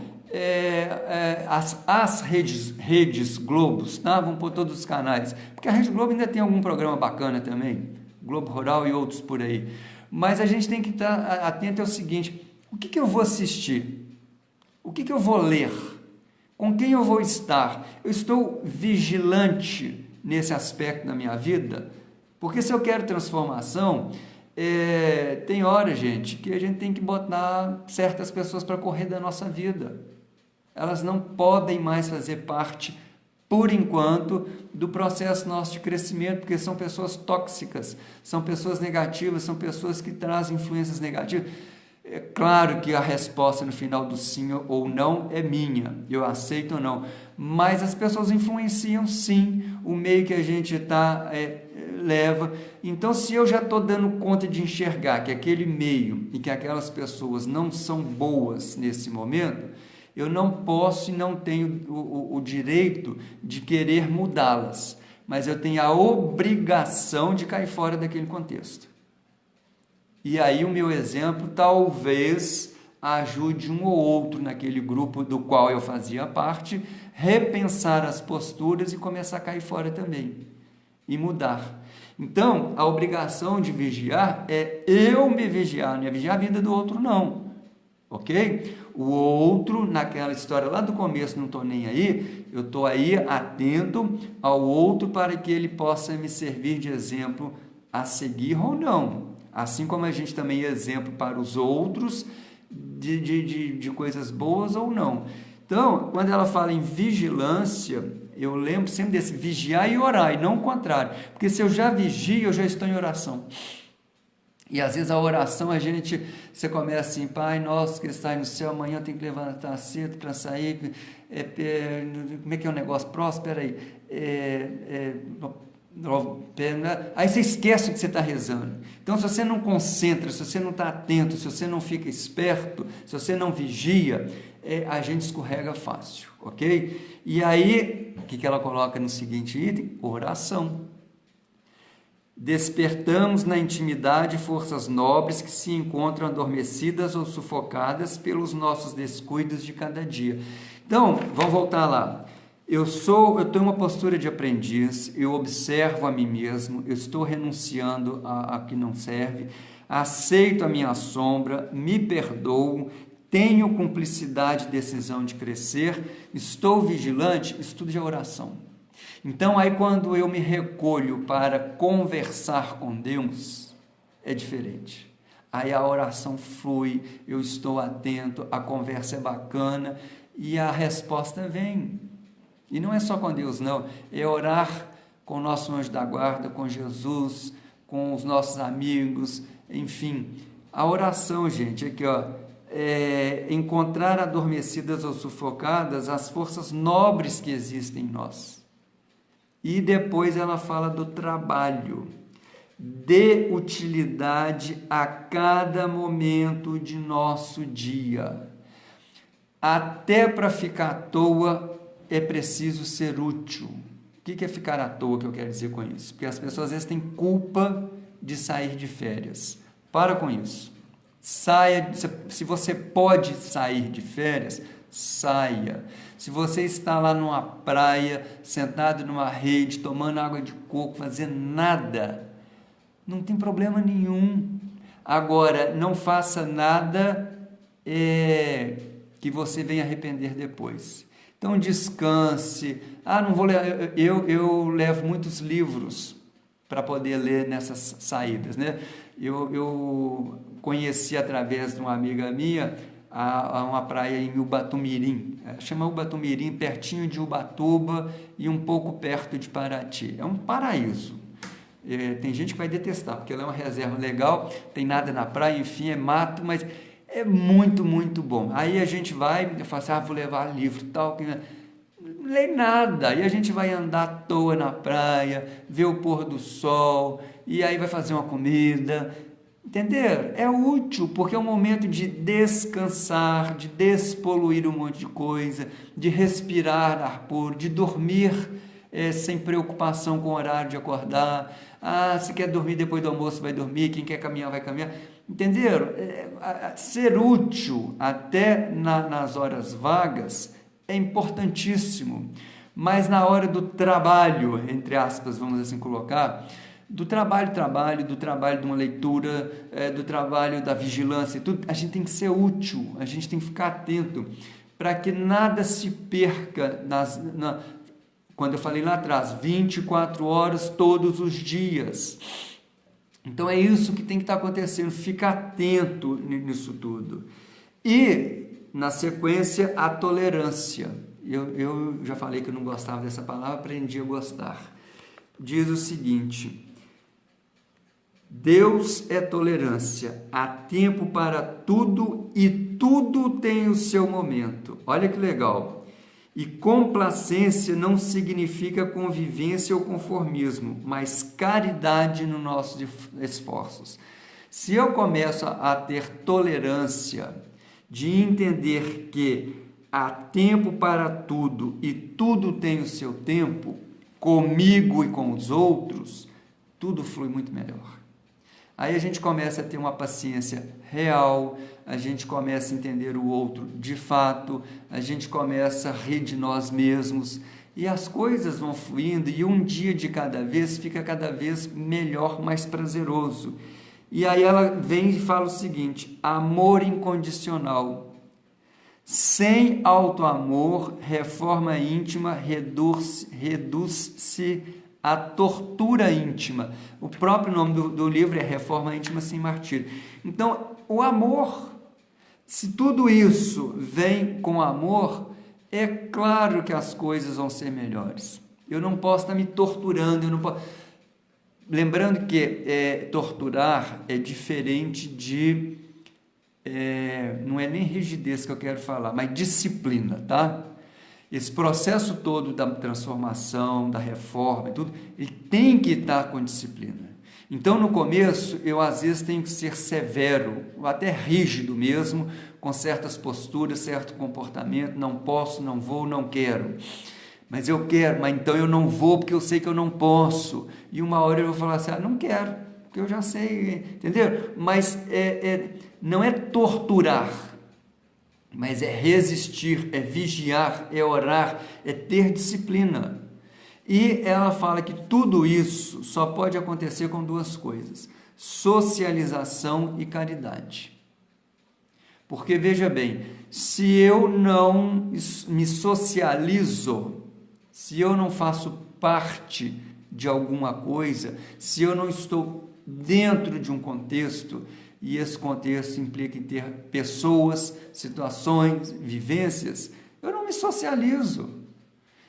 Speaker 1: as redes Globos, tá? Vamos pôr todos os canais, porque a Rede Globo ainda tem algum programa bacana também, Globo Rural e outros por aí. Mas a gente tem que estar atento ao seguinte, o que eu vou assistir? O que eu vou ler? Com quem eu vou estar? Eu estou vigilante nesse aspecto da minha vida? Porque se eu quero transformação, tem hora, gente, que a gente tem que botar certas pessoas para correr da nossa vida. Elas não podem mais fazer parte, por enquanto, do processo nosso de crescimento, porque são pessoas tóxicas, são pessoas negativas, são pessoas que trazem influências negativas. É claro que a resposta no final do sim ou não é minha, eu aceito ou não, mas as pessoas influenciam sim o meio que a gente leva. Então, se eu já estou dando conta de enxergar que aquele meio e que aquelas pessoas não são boas nesse momento, eu não posso e não tenho o direito de querer mudá-las, mas eu tenho a obrigação de cair fora daquele contexto. E aí o meu exemplo talvez ajude um ou outro naquele grupo do qual eu fazia parte, repensar as posturas e começar a cair fora também, e mudar. Então, a obrigação de vigiar é eu me vigiar, não é vigiar a vida do outro, não. ok? O outro, naquela história lá do começo, não estou nem aí, eu estou aí atento ao outro para que ele possa me servir de exemplo a seguir ou não. Assim como a gente também é exemplo para os outros de coisas boas ou não. Então, quando ela fala em vigilância, eu lembro sempre desse vigiar e orar, e não o contrário. Porque se eu já vigio, eu já estou em oração. E às vezes a oração, você começa assim, Pai nosso que está no céu, amanhã tem que levantar cedo para sair, como é que é o negócio? Próspero, aí. Aí você esquece o que você está rezando. Então, se você não concentra, se você não está atento, se você não fica esperto, se você não vigia, a gente escorrega fácil, ok? E aí, o que ela coloca no seguinte item? Oração. Despertamos na intimidade forças nobres que se encontram adormecidas ou sufocadas pelos nossos descuidos de cada dia. Então, vamos voltar lá. Eu tenho uma postura de aprendiz, eu observo a mim mesmo, eu estou renunciando a que não serve, aceito a minha sombra, me perdoo, tenho cumplicidade e decisão de crescer, estou vigilante, estudo de oração. Então, aí quando eu me recolho para conversar com Deus, é diferente. Aí a oração flui, eu estou atento, a conversa é bacana e a resposta vem. E não é só com Deus, não. É orar com o nosso anjo da guarda, com Jesus, com os nossos amigos, enfim. A oração, gente, aqui, ó, é encontrar adormecidas ou sufocadas as forças nobres que existem em nós. E depois ela fala do trabalho. Dê utilidade a cada momento de nosso dia. Até para ficar à toa é preciso ser útil. O que é ficar à toa, que eu quero dizer com isso? Porque as pessoas às vezes têm culpa de sair de férias. Para com isso. Saia, se você pode sair de férias, saia. Se você está lá numa praia, sentado numa rede, tomando água de coco, fazendo nada, não tem problema nenhum. Agora, não faça nada que você venha arrepender depois. Então, descanse. Não vou ler. Eu levo muitos livros para poder ler nessas saídas, né? Eu conheci através de uma amiga minha uma praia em Ubatumirim, chama Ubatumirim, pertinho de Ubatuba e um pouco perto de Paraty. É um paraíso. Tem gente que vai detestar, porque ela é uma reserva legal, tem nada na praia, enfim, é mato, mas é muito, muito bom. Aí a gente vai, eu falo assim, vou levar livro tal, não lê nada. Aí a gente vai andar à toa na praia, ver o pôr do sol, e aí vai fazer uma comida. Entenderam? É útil, porque é um momento de descansar, de despoluir um monte de coisa, de respirar ar puro, de dormir sem preocupação com o horário de acordar. Se quer dormir depois do almoço, vai dormir, quem quer caminhar, vai caminhar. Entenderam? Ser útil até nas horas vagas é importantíssimo, mas na hora do trabalho, entre aspas, vamos assim colocar, do trabalho de uma leitura, do trabalho da vigilância, tudo, a gente tem que ser útil, a gente tem que ficar atento para que nada se perca quando eu falei lá atrás, 24 horas todos os dias. Então é isso que tem que estar acontecendo, ficar atento nisso tudo. E, na sequência, a tolerância. Eu já falei que eu não gostava dessa palavra, aprendi a gostar. Diz o seguinte: Deus é tolerância, há tempo para tudo e tudo tem o seu momento. Olha que legal. E complacência não significa convivência ou conformismo, mas caridade nos nossos esforços. Se eu começo a ter tolerância, de entender que há tempo para tudo e tudo tem o seu tempo, comigo e com os outros, tudo flui muito melhor. Aí a gente começa a ter uma paciência real, a gente começa a entender o outro de fato, a gente começa a rir de nós mesmos e as coisas vão fluindo e um dia de cada vez fica cada vez melhor, mais prazeroso. E aí ela vem e fala o seguinte: amor incondicional. Sem auto-amor, reforma íntima reduz-se à tortura íntima. O próprio nome do livro é Reforma Íntima Sem Martírio. Então, o amor, se tudo isso vem com amor, é claro que as coisas vão ser melhores. Eu não posso estar me torturando, eu não posso... Lembrando que torturar é diferente de... não é nem rigidez que eu quero falar, mas disciplina, tá? Esse processo todo da transformação, da reforma e tudo, ele tem que estar com disciplina. Então, no começo, eu às vezes tenho que ser severo, ou até rígido mesmo, com certas posturas, certo comportamento, não posso, não vou, não quero. Mas eu quero, mas então eu não vou porque eu sei que eu não posso. E uma hora eu vou falar assim, não quero, porque eu já sei, entendeu? Mas não é torturar, mas é resistir, é vigiar, é orar, é ter disciplina. E ela fala que tudo isso só pode acontecer com duas coisas: socialização e caridade. Porque, veja bem, se eu não me socializo, se eu não faço parte de alguma coisa, se eu não estou dentro de um contexto, e esse contexto implica em ter pessoas, situações, vivências, eu não me socializo.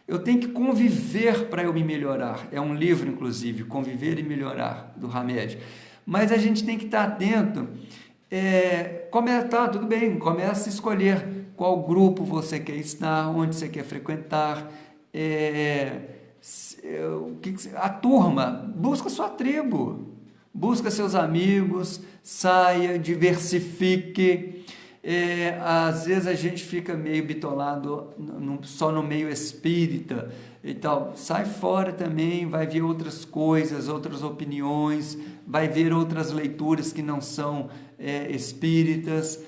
Speaker 1: Eu tenho que conviver para eu me melhorar. É um livro, inclusive, Conviver e Melhorar, do Hamed. Mas a gente tem que estar atento. Tudo bem, começa a escolher qual grupo você quer estar, onde você quer frequentar. A turma, busca sua tribo, busca seus amigos, saia, diversifique. Às vezes a gente fica meio bitolado só no meio espírita e tal, sai fora também, vai ver outras coisas, outras opiniões, vai ver outras leituras que não são espíritas.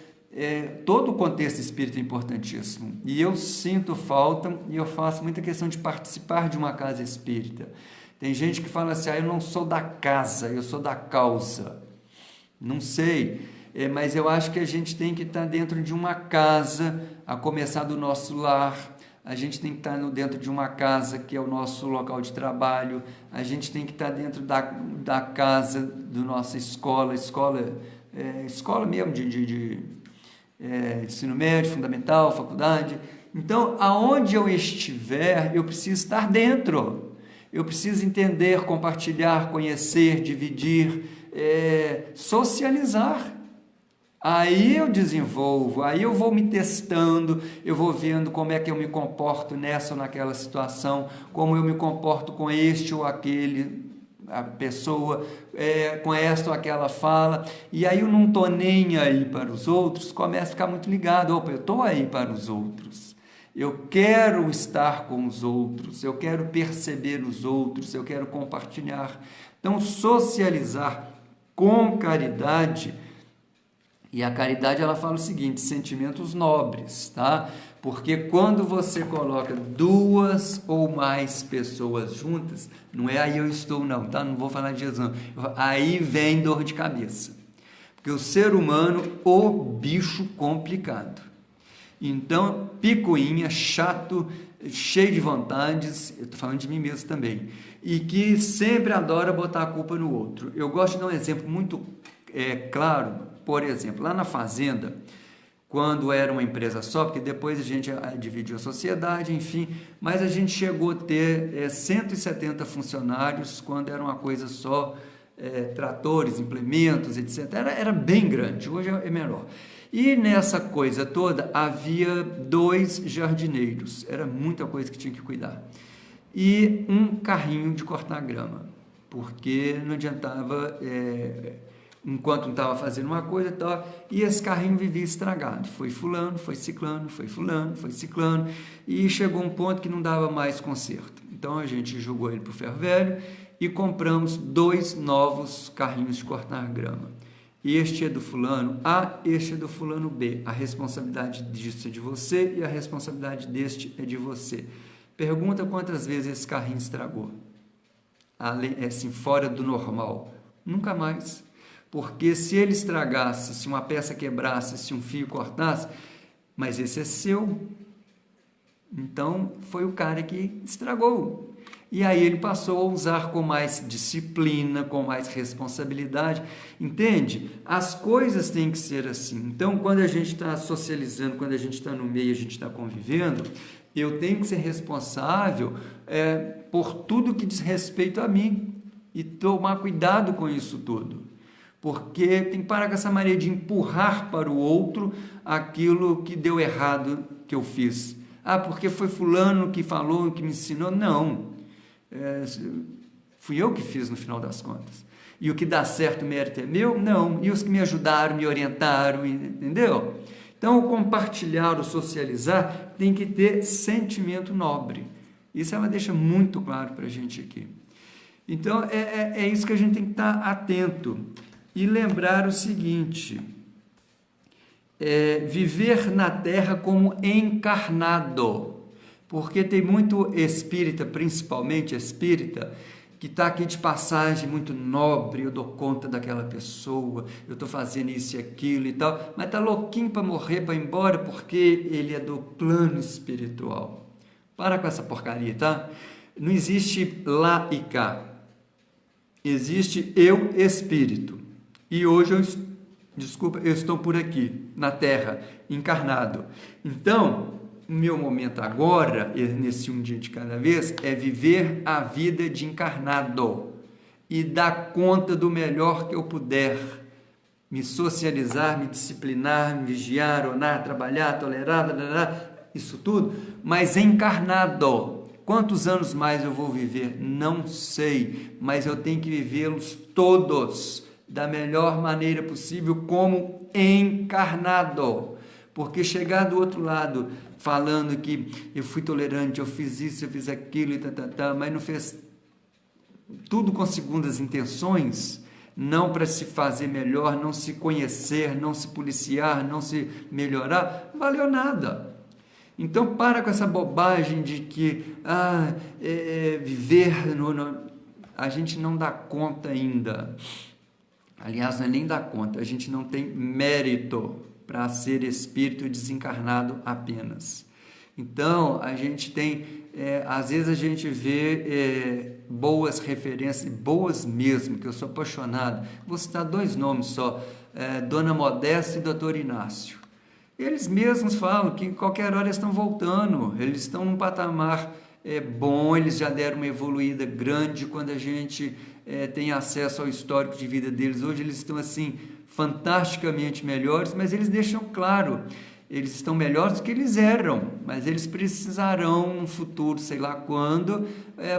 Speaker 1: Todo o contexto espírita é importantíssimo, e eu sinto falta, e eu faço muita questão de participar de uma casa espírita. Tem gente que fala assim, eu não sou da casa, eu sou da causa. Não sei, mas eu acho que a gente tem que estar dentro de uma casa, a começar do nosso lar. A gente tem que estar dentro de uma casa que é o nosso local de trabalho, a gente tem que estar dentro da casa, da nossa escola mesmo de ensino médio, fundamental, faculdade. Então, aonde eu estiver, eu preciso estar dentro. Eu preciso entender, compartilhar, conhecer, dividir, socializar. Aí eu desenvolvo, aí eu vou me testando, eu vou vendo como é que eu me comporto nessa ou naquela situação, como eu me comporto com este ou aquele, a pessoa, com esta ou aquela fala, e aí eu não estou nem aí para os outros, começa a ficar muito ligado, eu estou aí para os outros, eu quero estar com os outros, eu quero perceber os outros, eu quero compartilhar. Então, socializar com caridade. E a caridade, ela fala o seguinte, sentimentos nobres, tá? Porque quando você coloca duas ou mais pessoas juntas, não é aí eu estou não, tá? Não vou falar de Jesus, não. Aí vem dor de cabeça. Porque o ser humano, o bicho complicado. Então, picuinha, chato, cheio de vontades, eu estou falando de mim mesmo também, e que sempre adora botar a culpa no outro. Eu gosto de dar um exemplo muito claro. Por exemplo, lá na fazenda, quando era uma empresa só, porque depois a gente dividiu a sociedade, enfim, mas a gente chegou a ter 170 funcionários quando era uma coisa só, tratores, implementos, etc. Era bem grande, hoje é menor. E nessa coisa toda havia 2 jardineiros, era muita coisa que tinha que cuidar. E um carrinho de cortar grama, porque não adiantava... enquanto não estava fazendo uma coisa, e esse carrinho vivia estragado. Foi fulano, foi ciclano, foi fulano, foi ciclano, e chegou um ponto que não dava mais conserto. Então, a gente jogou ele para o ferro velho e compramos 2 novos carrinhos de cortar grama. Este é do fulano A, este é do fulano B. A responsabilidade disso é de você e a responsabilidade deste é de você. Pergunta quantas vezes esse carrinho estragou. Assim, fora do normal. Nunca mais. Porque se ele estragasse, se uma peça quebrasse, se um fio cortasse, mas esse é seu. Então, foi o cara que estragou. E aí ele passou a usar com mais disciplina, com mais responsabilidade. Entende? As coisas têm que ser assim. Então, quando a gente está socializando, quando a gente está no meio, a gente está convivendo, eu tenho que ser responsável por tudo que diz respeito a mim e tomar cuidado com isso tudo. Porque tem que parar com essa mania de empurrar para o outro aquilo que deu errado que eu fiz. Ah, porque foi fulano que falou, que me ensinou. Não. Fui eu que fiz no final das contas. E o que dá certo, o mérito é meu? Não. E os que me ajudaram, me orientaram, entendeu? Então, o compartilhar, o socializar, tem que ter sentimento nobre. Isso ela deixa muito claro para a gente aqui. Então, é isso que a gente tem que estar atento. E lembrar o seguinte, viver na Terra como encarnado, porque tem muito espírita, principalmente espírita, que está aqui de passagem muito nobre, eu dou conta daquela pessoa, eu estou fazendo isso e aquilo e tal, mas está louquinho para morrer, para ir embora, porque ele é do plano espiritual. Para com essa porcaria, tá? Não existe lá e cá, existe eu, espírito. E hoje eu estou por aqui, na Terra, encarnado. Então, o meu momento agora, nesse um dia de cada vez, é viver a vida de encarnado e dar conta do melhor que eu puder. Me socializar, me disciplinar, me vigiar, orar, trabalhar, tolerar, isso tudo, mas encarnado. Quantos anos mais eu vou viver? Não sei, mas eu tenho que vivê-los todos da melhor maneira possível como encarnado, porque chegar do outro lado falando que eu fui tolerante, eu fiz isso, eu fiz aquilo e mas não fez tudo com segundas intenções, não para se fazer melhor, não se conhecer, não se policiar, não se melhorar, não valeu nada. Então para com essa bobagem de que viver a gente não dá conta ainda. Aliás, não é nem dar conta, a gente não tem mérito para ser espírito desencarnado apenas. Então, a gente tem, às vezes a gente vê boas referências, boas mesmo, que eu sou apaixonado. Vou citar 2 nomes só, Dona Modesta e Dr. Inácio. Eles mesmos falam que em qualquer hora eles estão voltando, eles estão num patamar bom, eles já deram uma evoluída grande. Quando a gente tem acesso ao histórico de vida deles, hoje eles estão assim fantasticamente melhores, mas eles deixam claro, eles estão melhores do que eles eram, mas eles precisarão no futuro, sei lá quando,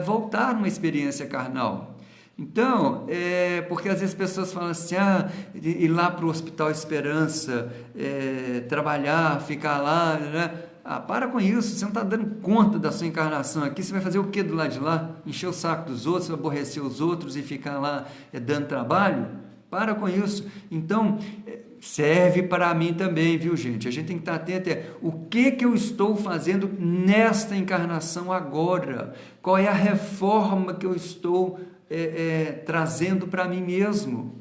Speaker 1: voltar numa experiência carnal. Então, porque às vezes as pessoas falam assim, ir lá para o Hospital Esperança, trabalhar, ficar lá, né? Para com isso, você não está dando conta da sua encarnação aqui, você vai fazer o que do lado de lá? Encher o saco dos outros, aborrecer os outros e ficar lá dando trabalho? Para com isso. Então, serve para mim também, viu, gente? A gente tem que estar atento o que eu estou fazendo nesta encarnação agora? Qual é a reforma que eu estou trazendo para mim mesmo?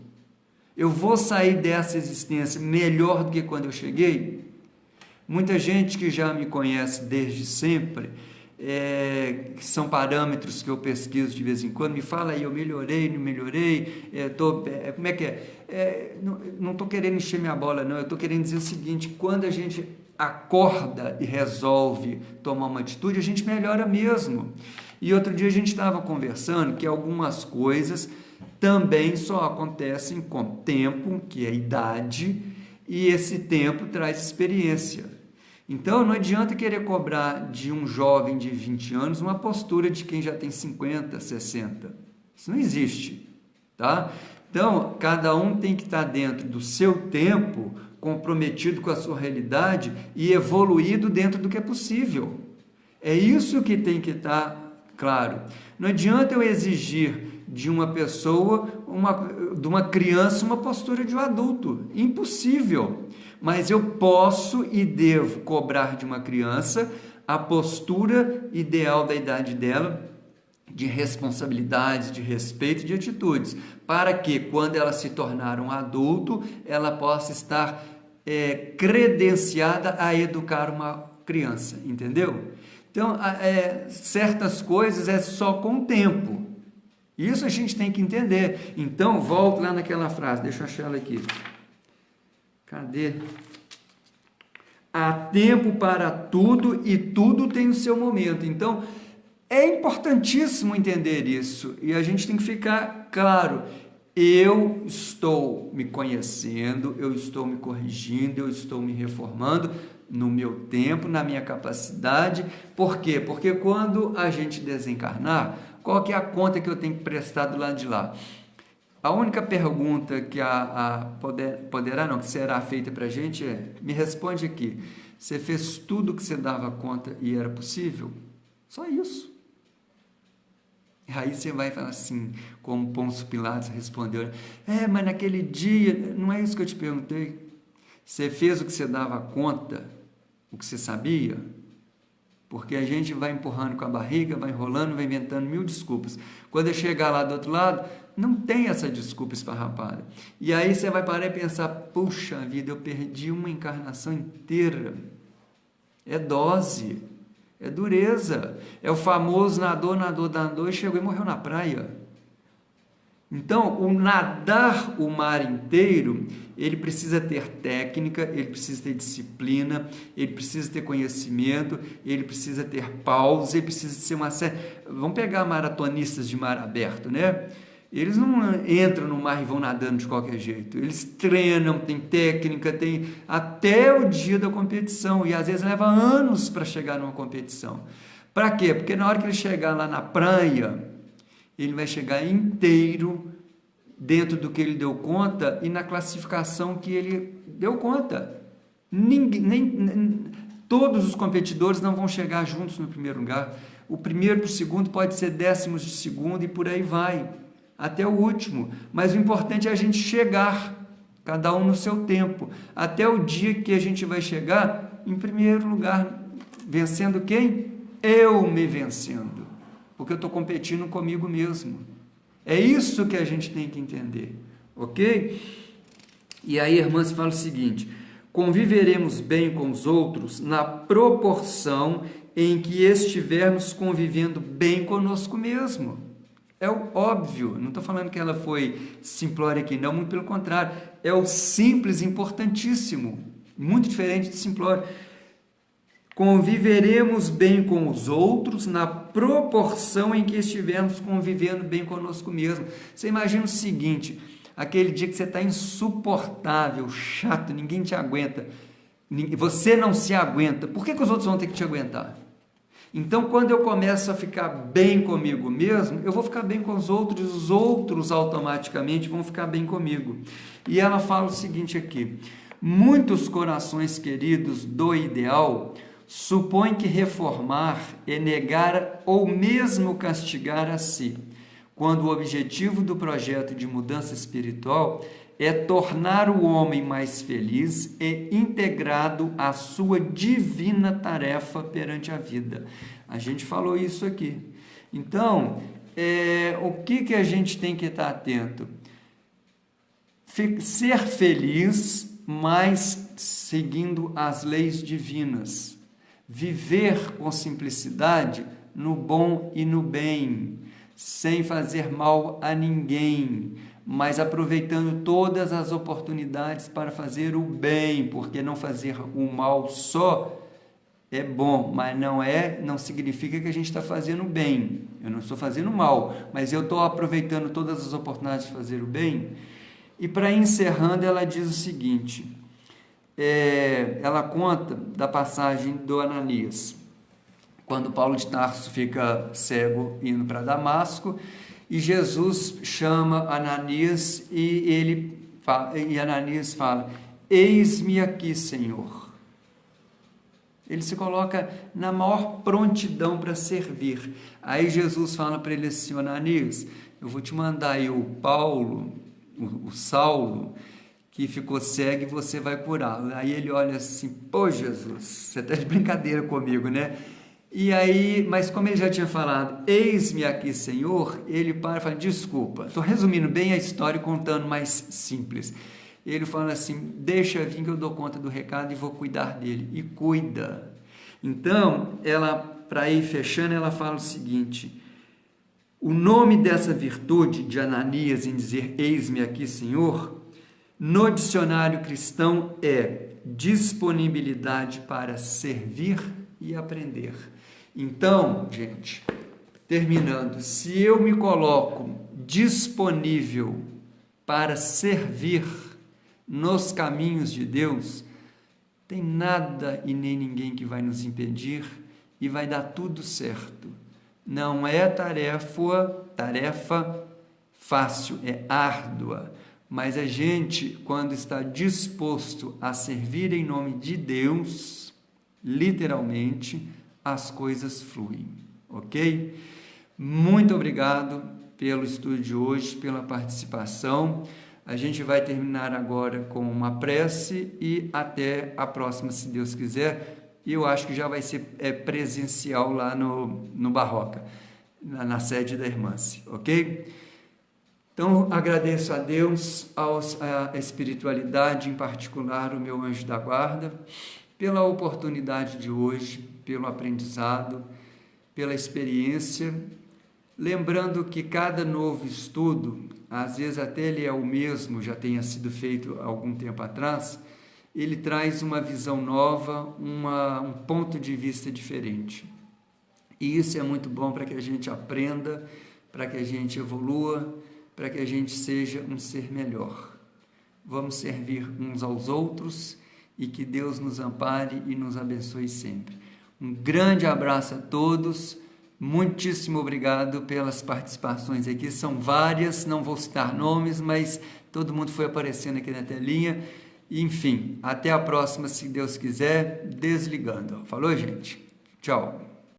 Speaker 1: Eu vou sair dessa existência melhor do que quando eu cheguei? Muita gente que já me conhece desde sempre, que são parâmetros que eu pesquiso de vez em quando, me fala aí, eu melhorei, não melhorei, como é que é? Não estou querendo encher minha bola, não, eu estou querendo dizer o seguinte, quando a gente acorda e resolve tomar uma atitude, a gente melhora mesmo. E outro dia a gente estava conversando que algumas coisas também só acontecem com tempo, que é a idade, e esse tempo traz experiência. Então, não adianta querer cobrar de um jovem de 20 anos uma postura de quem já tem 50, 60. Isso não existe, tá? Então, cada um tem que estar dentro do seu tempo, comprometido com a sua realidade e evoluído dentro do que é possível. É isso que tem que estar claro. Não adianta eu exigir de uma pessoa, de uma criança, uma postura de um adulto. Impossível. Mas eu posso e devo cobrar de uma criança a postura ideal da idade dela, de responsabilidades, de respeito e de atitudes, para que, quando ela se tornar um adulto, ela possa estar credenciada a educar uma criança, entendeu? Então, certas coisas é só com o tempo. Isso a gente tem que entender. Então, volto lá naquela frase, deixa eu achar ela aqui. Cadê? Há tempo para tudo e tudo tem o seu momento. Então, é importantíssimo entender isso e a gente tem que ficar claro. Eu estou me conhecendo, eu estou me corrigindo, eu estou me reformando no meu tempo, na minha capacidade. Por quê? Porque quando a gente desencarnar, qual que é a conta que eu tenho que prestar do lado de lá? A única pergunta que que será feita para a gente é, me responde aqui, você fez tudo o que você dava conta e era possível? Só isso. Aí você vai falar assim, como Pôncio Pilatos respondeu, mas naquele dia, não é isso que eu te perguntei, você fez o que você dava conta, o que você sabia? Porque a gente vai empurrando com a barriga, vai enrolando, vai inventando mil desculpas. Quando eu chegar lá do outro lado, não tem essa desculpa esfarrapada. E aí você vai parar e pensar, puxa vida, eu perdi uma encarnação inteira. É dose, é dureza. É o famoso nadou e chegou e morreu na praia. Então, o nadar o mar inteiro, ele precisa ter técnica, ele precisa ter disciplina, ele precisa ter conhecimento, ele precisa ter pausa, ele precisa ser uma série... Vamos pegar maratonistas de mar aberto, né? Eles não entram no mar e vão nadando de qualquer jeito. Eles treinam, tem técnica, tem até o dia da competição. E às vezes leva anos para chegar numa competição. Para quê? Porque na hora que ele chegar lá na praia, ele vai chegar inteiro dentro do que ele deu conta e na classificação que ele deu conta. Todos os competidores não vão chegar juntos no primeiro lugar. O primeiro para o segundo pode ser décimos de segundo e por aí vai, até o último. Mas o importante é a gente chegar, cada um no seu tempo, até o dia que a gente vai chegar em primeiro lugar, vencendo quem? Eu me vencendo. Porque eu estou competindo comigo mesmo. É isso que a gente tem que entender, ok? E aí a irmã se fala o seguinte, conviveremos bem com os outros na proporção em que estivermos convivendo bem conosco mesmo. É o óbvio, não estou falando que ela foi simplória aqui, não, muito pelo contrário, é o simples importantíssimo, muito diferente de simplório. Conviveremos bem com os outros na proporção em que estivermos convivendo bem conosco mesmo. Você imagina o seguinte, aquele dia que você está insuportável, chato, ninguém te aguenta, você não se aguenta, por que os outros vão ter que te aguentar? Então, quando eu começo a ficar bem comigo mesmo, eu vou ficar bem com os outros automaticamente vão ficar bem comigo. E ela fala o seguinte aqui, muitos corações queridos do ideal supõe que reformar é negar ou mesmo castigar a si, quando o objetivo do projeto de mudança espiritual é tornar o homem mais feliz e integrado à sua divina tarefa perante a vida. A gente falou isso aqui. Então, o que a gente tem que estar atento? Ser feliz, mas seguindo as leis divinas. Viver com simplicidade no bom e no bem, sem fazer mal a ninguém, mas aproveitando todas as oportunidades para fazer o bem, porque não fazer o mal só é bom, mas não significa que a gente está fazendo bem. Eu não estou fazendo mal, mas eu estou aproveitando todas as oportunidades de fazer o bem. E para encerrando, ela diz o seguinte, ela conta da passagem do Ananias, quando Paulo de Tarso fica cego indo para Damasco, e Jesus chama Ananias e Ananias fala, eis-me aqui, Senhor. Ele se coloca na maior prontidão para servir. Aí Jesus fala para ele assim, Ananias, eu vou te mandar aí o Paulo, o Saulo, que ficou cego e você vai curá-lo. Aí ele olha assim, pô Jesus, você está de brincadeira comigo, né? E aí, mas como ele já tinha falado, eis-me aqui, Senhor, ele para e fala, desculpa. Estou resumindo bem a história e contando mais simples. Ele fala assim, deixa vir que eu dou conta do recado e vou cuidar dele. E cuida. Então, ela, para ir fechando, ela fala o seguinte, o nome dessa virtude de Ananias em dizer, eis-me aqui, Senhor, no dicionário cristão é disponibilidade para servir e aprender. Então, gente, terminando, se eu me coloco disponível para servir nos caminhos de Deus, tem nada e nem ninguém que vai nos impedir e vai dar tudo certo. Não é tarefa fácil, é árdua, mas a gente, quando está disposto a servir em nome de Deus, literalmente, as coisas fluem, ok? Muito obrigado pelo estudo de hoje, pela participação. A gente vai terminar agora com uma prece e até a próxima, se Deus quiser. E eu acho que já vai ser presencial lá no Barroca, na sede da Irmãs, ok? Então, agradeço a Deus, a espiritualidade, em particular o meu anjo da guarda, pela oportunidade de hoje, pelo aprendizado, pela experiência, lembrando que cada novo estudo, às vezes até ele é o mesmo, já tenha sido feito há algum tempo atrás, ele traz uma visão nova, um ponto de vista diferente. E isso é muito bom para que a gente aprenda, para que a gente evolua, para que a gente seja um ser melhor. Vamos servir uns aos outros e que Deus nos ampare e nos abençoe sempre. Um grande abraço a todos, muitíssimo obrigado pelas participações aqui, são várias, não vou citar nomes, mas todo mundo foi aparecendo aqui na telinha. Enfim, até a próxima, se Deus quiser, desligando. Falou, gente? Tchau.